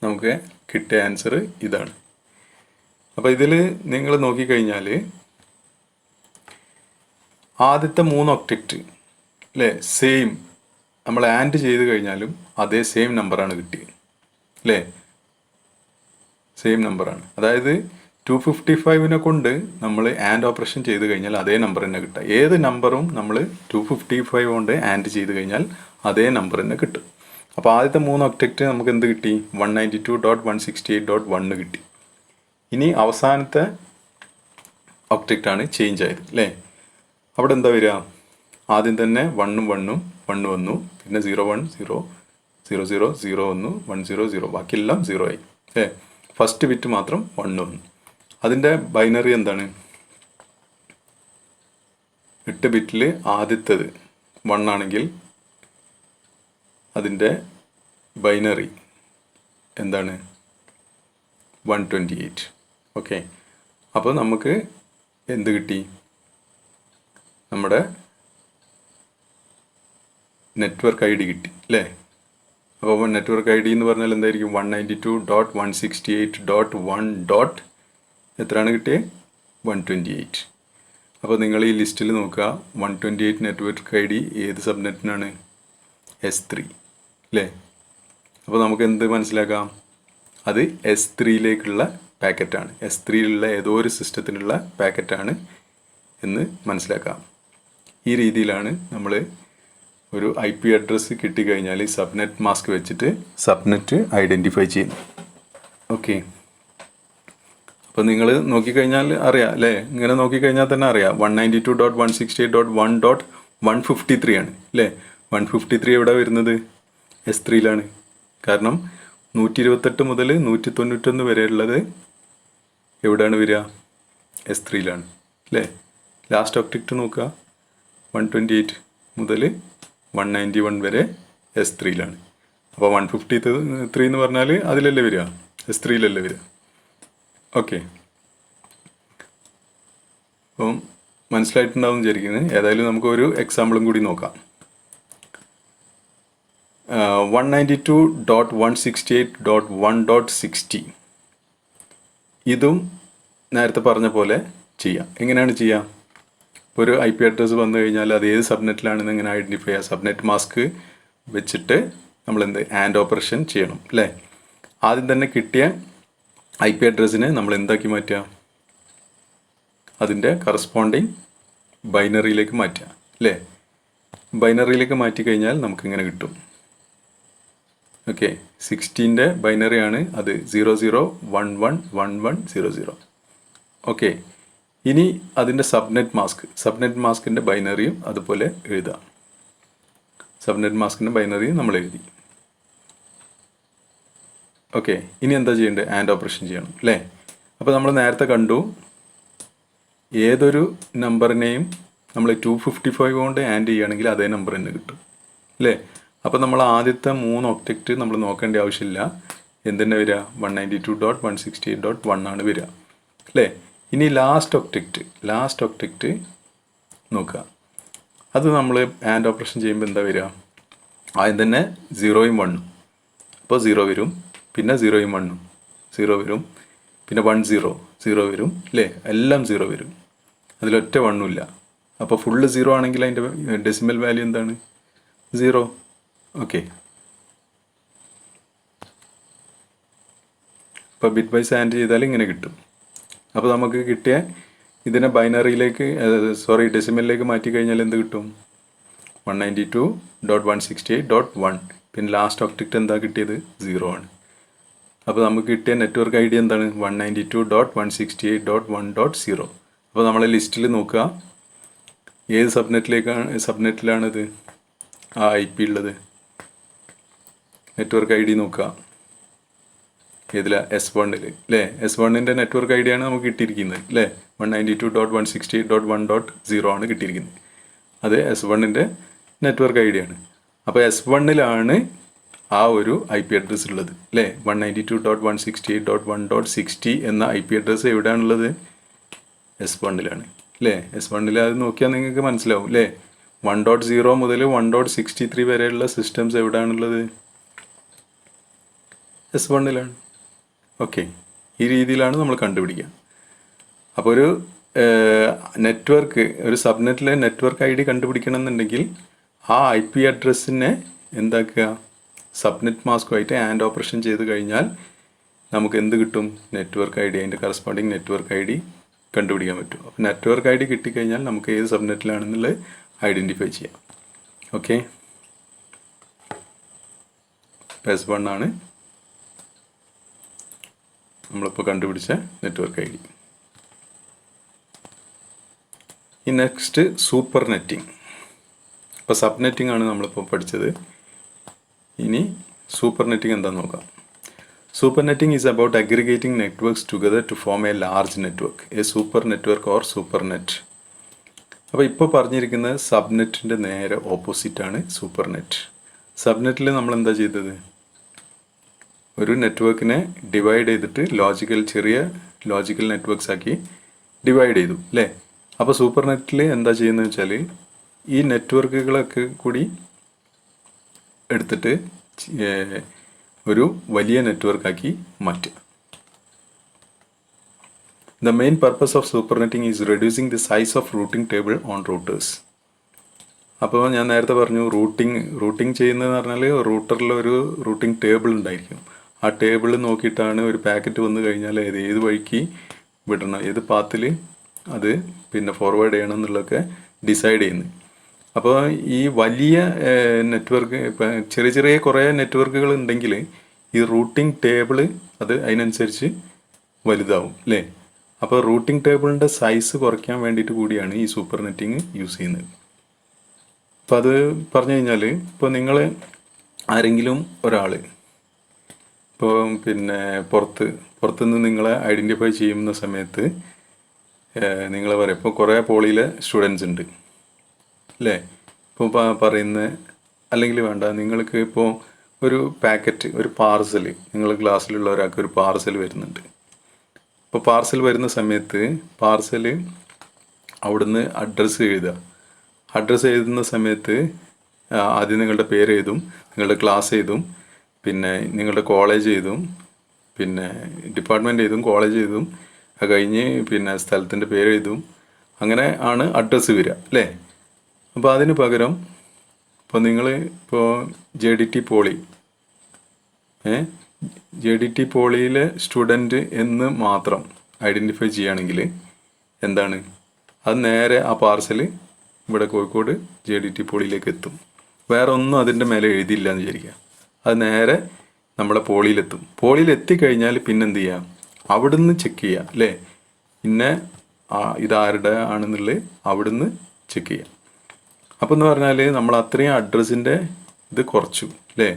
നമുക്ക് കിട്ടിയ ആൻസർ ഇതാണ്. അപ്പോൾ ഇതിൽ നിങ്ങൾ നോക്കിക്കഴിഞ്ഞാൽ ആദ്യത്തെ 3 ഒക്ടക്റ്റ് അല്ലേ സെയിം, നമ്മൾ ആൻഡ് ചെയ്ത് കഴിഞ്ഞാലും അതേ സെയിം നമ്പറാണ് കിട്ടിയത് അല്ലേ. സെയിം നമ്പറാണ്. അതായത് 255 കൊണ്ട് നമ്മൾ ആൻഡ് ഓപ്പറേഷൻ ചെയ്ത് കഴിഞ്ഞാൽ അതേ നമ്പർ തന്നെ കിട്ടുക. ഏത് നമ്പറും നമ്മൾ 255 കൊണ്ട് ആൻഡ് ചെയ്ത് കഴിഞ്ഞാൽ അതേ നമ്പർ തന്നെ കിട്ടും. അപ്പോൾ ആദ്യത്തെ 3 ഒക്ടക്റ്റ് നമുക്ക് എന്ത് കിട്ടി? 192.168.1 കിട്ടി. ഇനി അവസാനത്തെ ഒക്ടക്റ്റാണ് ചേഞ്ച് ആയത് അല്ലേ. അവിടെ എന്താ വരിക? ആദ്യം തന്നെ 1 1 1 വന്നു, പിന്നെ 0 1 0 0 0 0 വന്നു, 1 0 0, ബാക്കിയെല്ലാം 0 ആയി അല്ലേ. ഫസ്റ്റ് ബിറ്റ് മാത്രം 1 വന്നു. അതിൻ്റെ ബൈനറി എന്താണ്? 8 ബിറ്റിൽ ആദ്യത്തേത് 1 ആണെങ്കിൽ അതിൻ്റെ ബൈനറി എന്താണ്? 128. ഓക്കെ, അപ്പോൾ നമുക്ക് എന്ത് കിട്ടി? നമ്മുടെ നെറ്റ്വർക്ക് ഐ ഡി കിട്ടി അല്ലേ. അപ്പോൾ നെറ്റ്വർക്ക് ഐ ഡി എന്ന് പറഞ്ഞാൽ എന്തായിരിക്കും? 192.168.1. എത്രയാണ് കിട്ടിയത്? 128. അപ്പോൾ നിങ്ങൾ ഈ ലിസ്റ്റിൽ നോക്കുക, 128 നെറ്റ്വർക്ക് ഐ ഡി ഏത് സബ്നെറ്റിനാണ്? S3 അല്ലേ. അപ്പോൾ നമുക്ക് എന്ത് മനസ്സിലാക്കാം? അത് S3യിലേക്കുള്ള പാക്കറ്റാണ്. S3യിലുള്ള ഏതോ ഒരു സിസ്റ്റത്തിനുള്ള പാക്കറ്റാണ് എന്ന് മനസ്സിലാക്കാം. ഈ രീതിയിലാണ് നമ്മൾ ഒരു IP അഡ്രസ്സ് കിട്ടിക്കഴിഞ്ഞാൽ സബ്നെറ്റ് മാസ്ക് വെച്ചിട്ട് സബ്നെറ്റ് ഐഡൻറ്റിഫൈ ചെയ്യുന്നു. ഓക്കെ, അപ്പോൾ നിങ്ങൾ നോക്കിക്കഴിഞ്ഞാൽ അറിയാം അല്ലേ. ഇങ്ങനെ നോക്കിക്കഴിഞ്ഞാൽ തന്നെ അറിയാം 192.168.1.153 ആണ് അല്ലേ. 153 എവിടെ വരുന്നത്? S3യിലാണ്. കാരണം 128 മുതൽ 191 വരെയുള്ളത് എവിടെയാണ് വരിക? S3യിലാണ് അല്ലേ. ലാസ്റ്റ് ഒക്ടക്റ്റ് നോക്കുക, 128 മുതൽ 191 വരെ S3യിലാണ്. അപ്പോൾ 153 എന്ന് പറഞ്ഞാൽ അതിലല്ലേ വരിക? S3യിലല്ലേ വരിക. ഓക്കെ, അപ്പം മനസ്സിലായിട്ടുണ്ടാവും വിചാരിക്കുന്നത്. ഏതായാലും നമുക്ക് ഒരു എക്സാമ്പിളും കൂടി നോക്കാം. 192.168.1.60 ഇതും നേരത്തെ പറഞ്ഞ പോലെ ചെയ്യാം. എങ്ങനെയാണ് ചെയ്യുക? ഒരു IP അഡ്രസ്സ് വന്നു കഴിഞ്ഞാൽ അത് ഏത് സബ്നെറ്റിലാണെന്ന് എങ്ങനെ ഐഡൻറ്റിഫൈ ചെയ്യുക? സബ്നെറ്റ് മാസ്ക് വെച്ചിട്ട് നമ്മൾ എന്ത് ആൻഡ് ഓപ്പറേഷൻ ചെയ്യണം അല്ലേ. ആദ്യം തന്നെ കിട്ടിയ IP അഡ്രസ്സിനെ നമ്മൾ എന്താക്കി മാറ്റുക? അതിൻ്റെ കറസ്പോണ്ടിങ് ബൈനറിയിലേക്ക് മാറ്റുക അല്ലേ. ബൈനറിയിലേക്ക് മാറ്റി കഴിഞ്ഞാൽ നമുക്കിങ്ങനെ കിട്ടും. ഓക്കെ, 16ൻ്റെ ബൈനറിയാണ് അത് 00111100. ഓക്കെ, ഇനി അതിൻ്റെ സബ്നെറ്റ് മാസ്കിൻ്റെ ബൈനറിയും അതുപോലെ എഴുതാം. സബ്നെറ്റ് മാസ്കിൻ്റെ ബൈനറിയും നമ്മൾ എഴുതി. ഓക്കെ, ഇനി എന്താ ചെയ്യേണ്ടത്? ആൻഡ് ഓപ്പറേഷൻ ചെയ്യണം അല്ലേ. അപ്പോൾ നമ്മൾ നേരത്തെ കണ്ടു, ഏതൊരു നമ്പറിനെയും നമ്മൾ 255 കൊണ്ട് ആൻഡ് ചെയ്യുകയാണെങ്കിൽ അതേ നമ്പർ തന്നെ കിട്ടും അല്ലേ. അപ്പോൾ നമ്മൾ ആദ്യത്തെ 3 ഒക്ടക്റ്റ് നമ്മൾ നോക്കേണ്ട ആവശ്യമില്ല. എന്തിൻ്റെ വരിക? 192.168.1 ആണ് വരിക അല്ലേ. ഇനി ലാസ്റ്റ് ഒക്ടക്റ്റ് നോക്കുക. അത് നമ്മൾ ആൻഡ് ഓപ്പറേഷൻ ചെയ്യുമ്പോൾ എന്താ വരിക? ആദ്യം തന്നെ 0യും 1ഉം, അപ്പോൾ 0 വരും. പിന്നെ 0യും 1ഉം 0 വരും. പിന്നെ 1 0 വരും അല്ലേ. എല്ലാം 0 വരും, അതിലൊറ്റ 1ഉം ഇല്ല. അപ്പോൾ ഫുള്ള് 0 ആണെങ്കിൽ അതിൻ്റെ ഡെസിമൽ വാല്യൂ എന്താണ്? 0. ഓക്കെ, അപ്പോൾ ബിറ്റ് വൈസ് ആൻഡ് ചെയ്താൽ ഇങ്ങനെ കിട്ടും. അപ്പോൾ നമുക്ക് കിട്ടിയ ഇതിനെ ബൈനറിയിലേക്ക് ഡെസിമലിലേക്ക് മാറ്റി കഴിഞ്ഞാൽ എന്ത് കിട്ടും? 192.168.1. പിന്നെ ലാസ്റ്റ് ഒക്ടക്റ്റ് എന്താ കിട്ടിയത്? 0 ആണ്. അപ്പോൾ നമുക്ക് കിട്ടിയ നെറ്റ്വർക്ക് ഐ ഡി എന്താണ്? 192.168.1.0. അപ്പോൾ നമ്മളെ ലിസ്റ്റിൽ നോക്കുക, ഏത് സബ്നെറ്റിലാണിത് ആ IP ഉള്ളത്? നെറ്റ്വർക്ക് ഐ ഡി നോക്കുക, ഏതിലാ? S1 അല്ലേ. S1ൻ്റെ നെറ്റ്വർക്ക് ഐ ഡിയാണ് നമുക്ക് കിട്ടിയിരിക്കുന്നത് അല്ലേ. 192.168.1.0 ആണ് കിട്ടിയിരിക്കുന്നത്. അത് S1ൻ്റെ നെറ്റ്വർക്ക് ഐ ഡി ആണ്. അപ്പോൾ S1-ലാണ് ആ ഒരു ഐ പി അഡ്രസ്സ് ഉള്ളത് അല്ലേ. 192.168.1.60 എന്ന ഐ പി അഡ്രസ്സ് എവിടെയാണുള്ളത്? S1-ലാണ് അല്ലേ. S1-ൽ അത് നോക്കിയാൽ നിങ്ങൾക്ക് മനസ്സിലാവും അല്ലേ. 1.0 മുതൽ 1.63 വരെയുള്ള സിസ്റ്റംസ് എവിടെയാണുള്ളത്? S1-ലാണ്. ഓക്കെ, ഈ രീതിയിലാണ് നമ്മൾ കണ്ടുപിടിക്കുക. അപ്പോൾ ഒരു നെറ്റ്വർക്ക്, ഒരു സബ്നെറ്റിലെ നെറ്റ്വർക്ക് ഐ ഡി കണ്ടുപിടിക്കണമെന്നുണ്ടെങ്കിൽ ആ ഐ പി അഡ്രസ്സിനെ എന്താക്കുക, സബ്നെറ്റ് മാസ്കുമായിട്ട് ആൻഡ് ഓപ്പറേഷൻ ചെയ്ത് കഴിഞ്ഞാൽ നമുക്ക് എന്ത് കിട്ടും? നെറ്റ്വർക്ക് ഐ ഡി, അതിൻ്റെ കറസ്പോണ്ടിങ് നെറ്റ്വർക്ക് ഐ ഡി കണ്ടുപിടിക്കാൻ പറ്റും. അപ്പോൾ നെറ്റ്വർക്ക് ഐ ഡി കിട്ടിക്കഴിഞ്ഞാൽ നമുക്ക് ഏത് സബ്നെറ്റിലാണെന്നുള്ളത് ഐഡൻറ്റിഫൈ ചെയ്യാം. ഓക്കെ, S1 ആണ് നമ്മളിപ്പോൾ കണ്ടുപിടിച്ച നെറ്റ്വർക്ക് ഐ ഡി. ഈ നെക്സ്റ്റ് സൂപ്പർ നെറ്റിംഗ്. ഇപ്പോൾ സബ് നെറ്റിംഗ് ആണ് നമ്മളിപ്പോൾ പഠിച്ചത്. ഇനി സൂപ്പർ നെറ്റിംഗ് എന്താണെന്ന് നോക്കാം. Super netting is about aggregating networks together to form a large network, a super network or super net. അപ്പോൾ ഇപ്പോൾ പറഞ്ഞിരിക്കുന്നത് സബ് നെറ്റിൻ്റെ നേരെ ഓപ്പോസിറ്റാണ് സൂപ്പർ നെറ്റ്. സബ് നെറ്റിൽ നമ്മൾ എന്താ ചെയ്തത്? ഒരു നെറ്റ്വർക്കിനെ ഡിവൈഡ് ചെയ്തിട്ട് ചെറിയ ലോജിക്കൽ നെറ്റ്വർക്ക്സ് ആക്കി ഡിവൈഡ് ചെയ്തു അല്ലേ. അപ്പോൾ സൂപ്പർ നെറ്റിൽ എന്താ ചെയ്യുന്നത് വെച്ചാൽ ഈ നെറ്റ്വർക്കുകളൊക്കെ കൂടി എടുത്തിട്ട് ഒരു വലിയ നെറ്റ്വർക്കാക്കി മാറ്റുക. The main purpose of supernetting is reducing the size of routing table on routers. അപ്പോൾ ഞാൻ നേരത്തെ പറഞ്ഞു റൂട്ടിംഗ് ചെയ്യുന്നതെന്ന് പറഞ്ഞാൽ റൂട്ടറിൽ ഒരു റൂട്ടിംഗ് ടേബിൾ ഉണ്ടായിരിക്കും. ആ ടേബിൾ നോക്കിയിട്ടാണ് ഒരു പാക്കറ്റ് വന്നു കഴിഞ്ഞാൽ ഏത് വഴിക്ക് വിടണം, ഏത് പാത്തിൽ അത് പിന്നെ ഫോർവേഡ് ചെയ്യണം എന്നുള്ളതൊക്കെ ഡിസൈഡ് ചെയ്യുന്നത്. അപ്പോൾ ഈ വലിയ നെറ്റ്വർക്ക്, ഇപ്പം ചെറിയ കുറേ നെറ്റ്വർക്കുകൾ ഉണ്ടെങ്കിൽ ഈ റൂട്ടിംഗ് ടേബിൾ അത് അതിനനുസരിച്ച് വലുതാവും അല്ലേ. അപ്പോൾ റൂട്ടിംഗ് ടേബിളിൻ്റെ സൈസ് കുറയ്ക്കാൻ വേണ്ടിയിട്ട് കൂടിയാണ് ഈ സൂപ്പർ നെറ്റിംഗ് യൂസ് ചെയ്യുന്നത്. അപ്പോൾ അത് പറഞ്ഞു കഴിഞ്ഞാൽ, ഇപ്പോൾ നിങ്ങൾ ആരെങ്കിലും ഒരാൾ ഇപ്പോൾ പിന്നെ പുറത്തുനിന്ന് നിങ്ങളെ ഐഡൻറ്റിഫൈ ചെയ്യുന്ന സമയത്ത് നിങ്ങൾ പറയും, ഇപ്പോൾ കുറേ പോളിയിലെ സ്റ്റുഡൻസ് ഉണ്ട് അല്ലേ. ഇപ്പോൾ പറയുന്ന അല്ലെങ്കിൽ വേണ്ട, നിങ്ങൾക്ക് ഇപ്പോൾ ഒരു പാക്കറ്റ്, ഒരു പാർസൽ, നിങ്ങൾ ക്ലാസ്സിലുള്ള ഒരാൾക്ക് ഒരു പാർസൽ വരുന്നുണ്ട്. അപ്പോൾ പാർസൽ വരുന്ന സമയത്ത് പാർസൽ അവിടുന്ന് അഡ്രസ്സ് എഴുതുന്ന സമയത്ത് ആദ്യം നിങ്ങളുടെ പേര് എഴുതും, നിങ്ങളുടെ ക്ലാസ് എഴുതും, പിന്നെ നിങ്ങളുടെ കോളേജ് എഴുതും, പിന്നെ ഡിപ്പാർട്ട്മെൻറ്റ് എഴുതും, കോളേജ് എഴുതും, അത് കഴിഞ്ഞ് പിന്നെ സ്ഥലത്തിൻ്റെ പേര് എഴുതും. അങ്ങനെ ആണ് അഡ്രസ്സ് വരിക അല്ലേ. അപ്പോൾ അതിന് പകരം ഇപ്പോൾ നിങ്ങൾ ഇപ്പോൾ JDT പോളിയിലെ സ്റ്റുഡൻറ്റ് എന്ന് മാത്രം ഐഡൻറ്റിഫൈ ചെയ്യുകയാണെങ്കിൽ എന്താണ്, അത് നേരെ ആ പാർസൽ ഇവിടെ കോഴിക്കോട് JDT പോളിയിലേക്ക് എത്തും. വേറെ ഒന്നും അതിൻ്റെ മേലെ എഴുതിയില്ല എന്ന് വിചാരിക്കുക. അത് നേരെ നമ്മളെ പോളിയിലെത്തും. പോളിയിലെത്തിക്കഴിഞ്ഞാൽ പിന്നെന്ത് ചെയ്യാം, അവിടുന്ന് ചെക്ക് ചെയ്യുക അല്ലേ. പിന്നെ ഇതാരുടെ ആണെന്നുള്ളത് അവിടുന്ന് ചെക്ക് ചെയ്യാം. അപ്പോൾ എന്ന് പറഞ്ഞാൽ നമ്മൾ അത്രയും അഡ്രസ്സിൻ്റെ ഇത് കുറച്ചു അല്ലേ,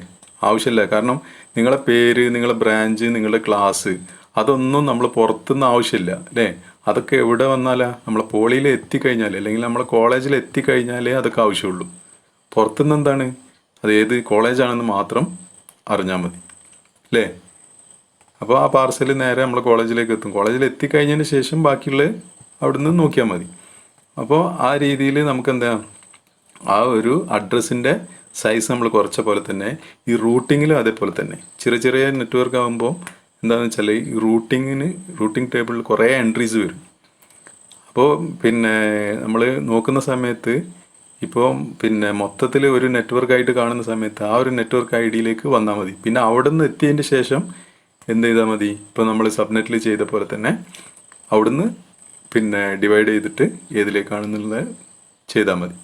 ആവശ്യമില്ല. കാരണം നിങ്ങളെ പേര്, നിങ്ങളെ ബ്രാഞ്ച്, നിങ്ങളുടെ ക്ലാസ്, അതൊന്നും നമ്മൾ പുറത്തുനിന്ന് ആവശ്യമില്ല അല്ലേ. അതൊക്കെ എവിടെ വന്നാലാ, നമ്മളെ പോളിയിൽ എത്തിക്കഴിഞ്ഞാൽ അല്ലെങ്കിൽ നമ്മളെ കോളേജിൽ എത്തിക്കഴിഞ്ഞാലേ അതൊക്കെ ആവശ്യമുള്ളൂ. പുറത്തുനിന്ന് എന്താണ്, അത് ഏത് കോളേജാണെന്ന് മാത്രം അറിഞ്ഞാൽ മതി അല്ലേ. അപ്പോൾ ആ പാർസൽ നേരെ നമ്മളെ കോളേജിലേക്ക് എത്തും. കോളേജിൽ എത്തിക്കഴിഞ്ഞതിന് ശേഷം ബാക്കിയുള്ളത് അവിടുന്ന് നോക്കിയാൽ മതി. അപ്പോൾ ആ രീതിയിൽ നമുക്ക് എന്താ, ആ ഒരു അഡ്രസ്സിൻ്റെ സൈസ് നമ്മൾ കുറച്ച പോലെ തന്നെ ഈ റൂട്ടിങ്ങിലും അതേപോലെ തന്നെ. ചെറിയ നെറ്റ്വർക്ക് ആകുമ്പോൾ എന്താണെന്ന് വെച്ചാൽ ഈ റൂട്ടിംഗ് ടേബിളിൽ കുറേ എൻട്രീസ് വരും. അപ്പോൾ പിന്നെ നമ്മൾ നോക്കുന്ന സമയത്ത് ഇപ്പോൾ പിന്നെ മൊത്തത്തിൽ ഒരു നെറ്റ്വർക്കായിട്ട് കാണുന്ന സമയത്ത് ആ ഒരു നെറ്റ്വർക്ക് ഐ ഡിയിലേക്ക് വന്നാൽ മതി. പിന്നെ അവിടെ നിന്ന് എത്തിയതിൻ്റെ ശേഷം എന്ത് ചെയ്താൽ മതി, ഇപ്പോൾ നമ്മൾ സബ്നെറ്റിൽ ചെയ്ത പോലെ തന്നെ അവിടുന്ന് പിന്നെ ഡിവൈഡ് ചെയ്തിട്ട് ഏതിലേക്കാണെന്നുള്ളത് ചെയ്താൽ മതി.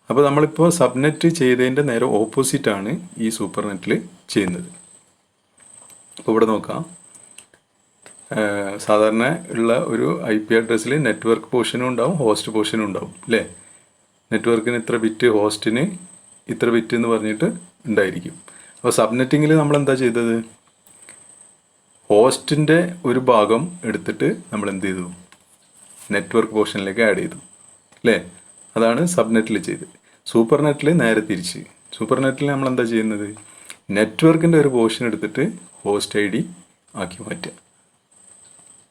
അപ്പോൾ നമ്മളിപ്പോൾ സബ്നെറ്റ് ചെയ്തതിൻ്റെ നേരെ ഓപ്പോസിറ്റാണ് ഈ സൂപ്പർ നെറ്റിൽ ചെയ്യുന്നത്. അപ്പോൾ ഇവിടെ നോക്കാം, സാധാരണ ഉള്ള ഒരു IP അഡ്രസ്സിൽ നെറ്റ്വർക്ക് പോർഷനും ഉണ്ടാവും, ഹോസ്റ്റ് പോർഷനും ഉണ്ടാവും അല്ലേ. നെറ്റ്വർക്കിന് ഇത്ര ബിറ്റ്, ഹോസ്റ്റിന് ഇത്ര ബിറ്റ് എന്ന് പറഞ്ഞിട്ട് ഉണ്ടായിരിക്കും. അപ്പോൾ സബ്നെറ്റിങ്ങിൽ നമ്മൾ എന്താ ചെയ്തത്, ഹോസ്റ്റിൻ്റെ ഒരു ഭാഗം എടുത്തിട്ട് നമ്മൾ എന്ത് ചെയ്തു, നെറ്റ്വർക്ക് പോർഷനിലേക്ക് ആഡ് ചെയ്തു അല്ലേ. അതാണ് സബ്നെറ്റിൽ ചെയ്തത്. സൂപ്പർ നെറ്റിൽ നേരെ തിരിച്ച്. സൂപ്പർ നെറ്റിൽ നമ്മൾ എന്താ ചെയ്യുന്നത്? നെറ്റ്വർക്കിൻ്റെ ഒരു പോർഷൻ എടുത്തിട്ട് ഹോസ്റ്റ് ഐ ഡി ആക്കി മാറ്റുക.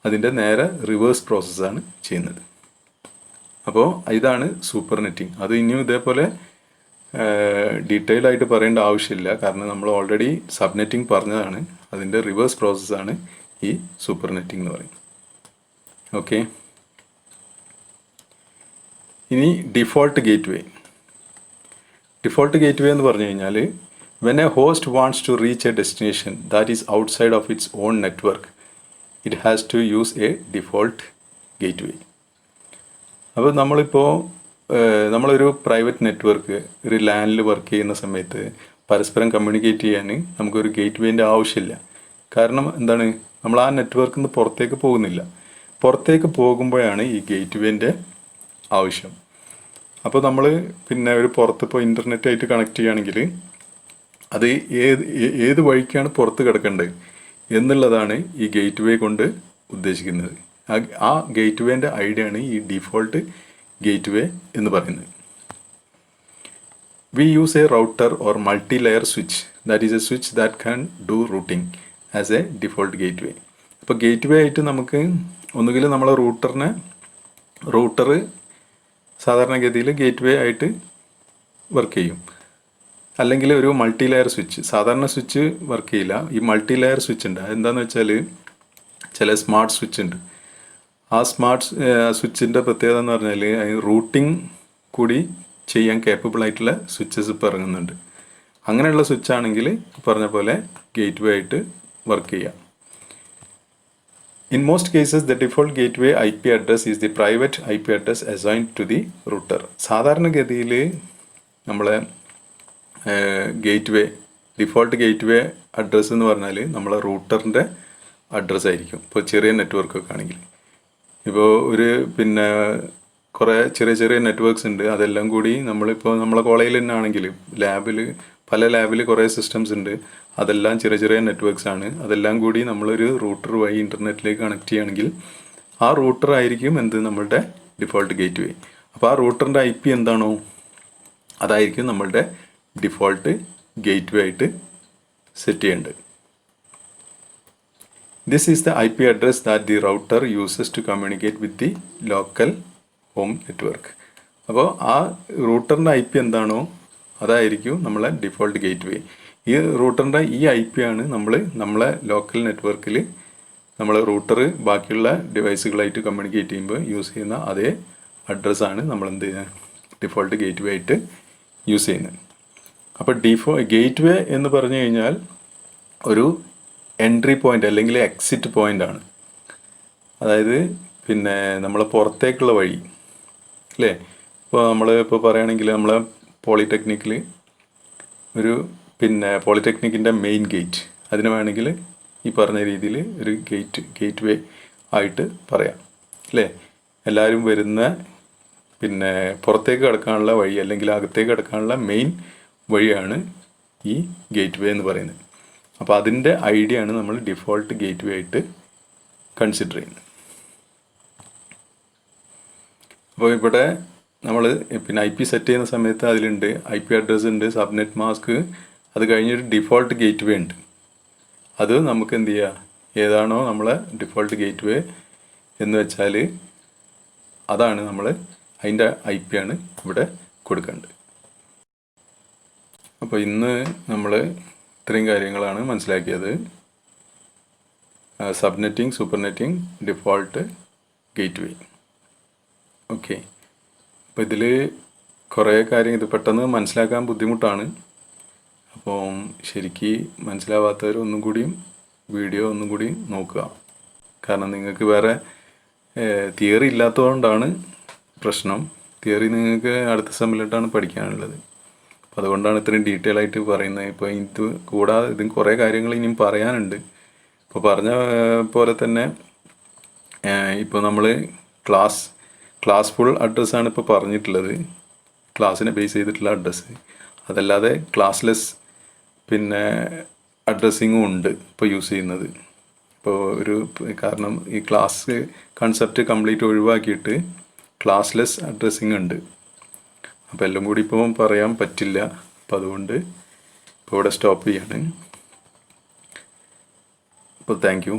അതിൻ്റെ നേരെ റിവേഴ്സ് പ്രോസസ്സാണ് ചെയ്യുന്നത്. അപ്പോൾ ഇതാണ് സൂപ്പർ നെറ്റിംഗ്. അത് ഇനിയും ഇതേപോലെ ഡീറ്റെയിൽ ആയിട്ട് പറയേണ്ട ആവശ്യമില്ല, കാരണം നമ്മൾ ഓൾറെഡി സബ്നെറ്റിംഗ് പറഞ്ഞതാണ്. അതിൻ്റെ റിവേഴ്സ് പ്രോസസ്സാണ് ഈ സൂപ്പർ നെറ്റിംഗ് എന്ന് പറയുന്നത്. ഓക്കെ, ഇനി default gateway. Default gateway എന്ന് പറഞ്ഞു കഴിഞ്ഞാൽ when a host wants to reach a destination that is outside of its own network it has to use a default gateway. അപ്പോൾ നമ്മളൊരു private network ഒരു ലാനിൽ work ചെയ്യുന്ന സമയത്ത് പരസ്പരം communicate ചെയ്യാൻ നമുക്കൊരു ഗേറ്റ് വേൻ്റെ ആവശ്യമില്ല. കാരണം എന്താണ്? നമ്മൾ ആ നെറ്റ്വർക്കിൽ നിന്ന് പുറത്തേക്ക് പോകുന്നില്ല. പുറത്തേക്ക് പോകുമ്പോഴാണ് ഈ ഗേറ്റ് വേൻ്റെ ആവശ്യം. അപ്പോൾ നമ്മൾ ഒരു പുറത്തിപ്പോൾ ഇൻ്റർനെറ്റായിട്ട് കണക്ട് ചെയ്യുകയാണെങ്കിൽ അത് ഏത് വഴിക്കാണ് പുറത്ത് കിടക്കേണ്ടത് എന്നുള്ളതാണ് ഈ ഗേറ്റ് വേ കൊണ്ട് ഉദ്ദേശിക്കുന്നത്. ആ ഗേറ്റ് വേൻ്റെ ഐഡിയ ആണ് ഈ ഡിഫോൾട്ട് ഗേറ്റ് വേ എന്ന് പറയുന്നത്. We use A router or multi layer switch that is A switch that can do routing as A default gateway. അപ്പോൾ ഗേറ്റ് വേ ആയിട്ട് നമുക്ക് ഒന്നുകിൽ നമ്മളെ റൂട്ടർ സാധാരണഗതിയിൽ ഗേറ്റ് വേ ആയിട്ട് വർക്ക് ചെയ്യും, അല്ലെങ്കിൽ ഒരു മൾട്ടി ലെയർ സ്വിച്ച്. സാധാരണ സ്വിച്ച് വർക്ക് ചെയ്യില്ല. ഈ മൾട്ടി ലെയർ സ്വിച്ച് ഉണ്ട്. അതെന്താണെന്ന് വെച്ചാൽ ചില സ്മാർട്ട് സ്വിച്ച് ഉണ്ട്. ആ സ്മാർട്ട് സ്വിച്ചിൻ്റെ പ്രത്യേകത എന്ന് പറഞ്ഞാൽ അതിന് റൂട്ടിംഗ് കൂടി ചെയ്യാൻ കേപ്പബിൾ ആയിട്ടുള്ള സ്വിച്ചസ് ഇപ്പോൾ ഇറങ്ങുന്നുണ്ട്. അങ്ങനെയുള്ള സ്വിച്ച് ആണെങ്കിൽ പറഞ്ഞ പോലെ ഗേറ്റ് വേ ആയിട്ട് വർക്ക് ചെയ്യാം. In most cases, the default gateway IP address is the private IP address assigned to the router. സാധാരണഗതിയിൽ നമ്മളെ ഡിഫോൾട്ട് ഗേറ്റ് വേ അഡ്രസ്സ് എന്ന് പറഞ്ഞാൽ നമ്മളെ റൂട്ടറിൻ്റെ അഡ്രസ്സ് ആയിരിക്കും. ഇപ്പോൾ ചെറിയ നെറ്റ്വർക്കൊക്കെ ആണെങ്കിൽ, ഇപ്പോൾ കുറേ ചെറിയ നെറ്റ്വർക്ക്സ് ഉണ്ട്. അതെല്ലാം കൂടി നമ്മളെ കോളേജിൽ തന്നെ ആണെങ്കിൽ പല ലാബിൽ കുറേ സിസ്റ്റംസ് ഉണ്ട്. അതെല്ലാം ചെറിയ നെറ്റ്വർക്ക്സ് ആണ്. അതെല്ലാം കൂടി നമ്മളൊരു റൂട്ടർ വഴി ഇൻ്റർനെറ്റിലേക്ക് കണക്ട് ചെയ്യുകയാണെങ്കിൽ ആ റൂട്ടർ ആയിരിക്കും നമ്മളുടെ ഡിഫോൾട്ട് ഗേറ്റ് വേ. അപ്പോൾ ആ റൂട്ടറിൻ്റെ IP എന്താണോ അതായിരിക്കും നമ്മളുടെ ഡിഫോൾട്ട് ഗേറ്റ് വേ ആയിട്ട് സെറ്റ് ചെയ്യേണ്ടത്. This is the IP address that the router uses to communicate with the local home network. അപ്പോൾ ആ റൂട്ടറിൻ്റെ IP എന്താണോ അതായിരിക്കും നമ്മളെ ഡിഫോൾട്ട് ഗേറ്റ് വേ. ഈ റൂട്ടറിൻ്റെ ഈ IP ആണ് നമ്മളെ ലോക്കൽ നെറ്റ്വർക്കിൽ റൂട്ടർ ബാക്കിയുള്ള ഡിവൈസുകളായിട്ട് കമ്മ്യൂണിക്കേറ്റ് ചെയ്യുമ്പോൾ യൂസ് ചെയ്യുന്ന അതേ അഡ്രസ്സാണ് നമ്മൾ ഡിഫോൾട്ട് ഗേറ്റ് വേ ആയിട്ട് യൂസ് ചെയ്യുന്നത്. അപ്പോൾ ഗേറ്റ് വേ എന്ന് പറഞ്ഞു കഴിഞ്ഞാൽ ഒരു എൻട്രി പോയിൻ്റ് അല്ലെങ്കിൽ എക്സിറ്റ് പോയിൻ്റ് ആണ്. അതായത് നമ്മളെ പുറത്തേക്കുള്ള വഴി അല്ലേ. ഇപ്പോൾ പറയുകയാണെങ്കിൽ നമ്മളെ പോളിടെക്നിക്കിൽ പോളിടെക്നിക്കിൻ്റെ മെയിൻ ഗേറ്റ് അതിന് വേണമെങ്കിൽ ഈ പറഞ്ഞ രീതിയിൽ ഒരു ഗേറ്റ് വേ ആയിട്ട് പറയാം അല്ലേ. എല്ലാവരും വരുന്ന പുറത്തേക്ക് കിടക്കാനുള്ള വഴി അല്ലെങ്കിൽ അകത്തേക്ക് കിടക്കാനുള്ള മെയിൻ വഴിയാണ് ഈ ഗേറ്റ് വേ എന്ന് പറയുന്നത്. അപ്പോൾ അതിൻ്റെ ഐഡിയ ആണ് നമ്മൾ ഡിഫോൾട്ട് ഗേറ്റ് വേ ആയിട്ട് കൺസിഡർ ചെയ്യുന്നത്. അപ്പോൾ ഇവിടെ നമ്മൾ IP സെറ്റ് ചെയ്യുന്ന സമയത്ത് അതിലുണ്ട് IP അഡ്രസ്സ് ഉണ്ട്, സബ്നെറ്റ് മാസ്ക്, അത് കഴിഞ്ഞൊരു ഡിഫോൾട്ട് ഗേറ്റ് വേ ഉണ്ട്. അത് നമുക്ക് എന്ത് ചെയ്യുക, ഏതാണോ നമ്മളെ ഡിഫോൾട്ട് ഗേറ്റ് വേ എന്ന് വെച്ചാൽ അതാണ് അതിൻ്റെ IP ആണ് ഇവിടെ കൊടുക്കേണ്ടത്. അപ്പോൾ ഇന്ന് നമ്മൾ ഇത്രയും കാര്യങ്ങളാണ് മനസ്സിലാക്കിയത്. Subnetting, supernetting, default gateway. Okay, അപ്പോൾ ഇതിൽ കുറേ കാര്യം ഇത് പെട്ടെന്ന് മനസ്സിലാക്കാൻ ബുദ്ധിമുട്ടാണ്. അപ്പോൾ ശരിക്ക് മനസ്സിലാവാത്തവർ വീഡിയോ ഒന്നും കൂടി നോക്കുക. കാരണം നിങ്ങൾക്ക് വേറെ തിയറി ഇല്ലാത്തതുകൊണ്ടാണ് പ്രശ്നം. തിയറി നിങ്ങൾക്ക് അടുത്ത സെമ്മിലിട്ടാണ് പഠിക്കാനുള്ളത്. അപ്പോൾ അതുകൊണ്ടാണ് ഇത്രയും ഡീറ്റെയിൽ ആയിട്ട് പറയുന്നത്. ഇപ്പോൾ ഇത് കൂടാതെ ഇതിന് കുറേ കാര്യങ്ങൾ ഇനിയും പറയാനുണ്ട്. ഇപ്പോൾ പറഞ്ഞ പോലെ തന്നെ ഇപ്പോൾ നമ്മൾ ക്ലാസ് ഫുൾ അഡ്രസ്സാണ് ഇപ്പോൾ പറഞ്ഞിട്ടുള്ളത്, ക്ലാസ്സിനെ ബേസ് ചെയ്തിട്ടുള്ള അഡ്രസ്സ്. അതല്ലാതെ ക്ലാസ്ലെസ് അഡ്രസ്സിങ്ങും ഉണ്ട് ഇപ്പോൾ യൂസ് ചെയ്യുന്നത്. ഇപ്പോൾ കാരണം ഈ ക്ലാസ് കൺസെപ്റ്റ് കംപ്ലീറ്റ് ഒഴിവാക്കിയിട്ട് ക്ലാസ്ലെസ് അഡ്രസ്സിങ് ഉണ്ട്. അപ്പോൾ എല്ലാം കൂടി ഇപ്പോൾ പറയാൻ പറ്റില്ല. അപ്പോൾ അതുകൊണ്ട് ഇപ്പോൾ ഇവിടെ സ്റ്റോപ്പ് ചെയ്യാണ്. അപ്പോൾ താങ്ക് യു.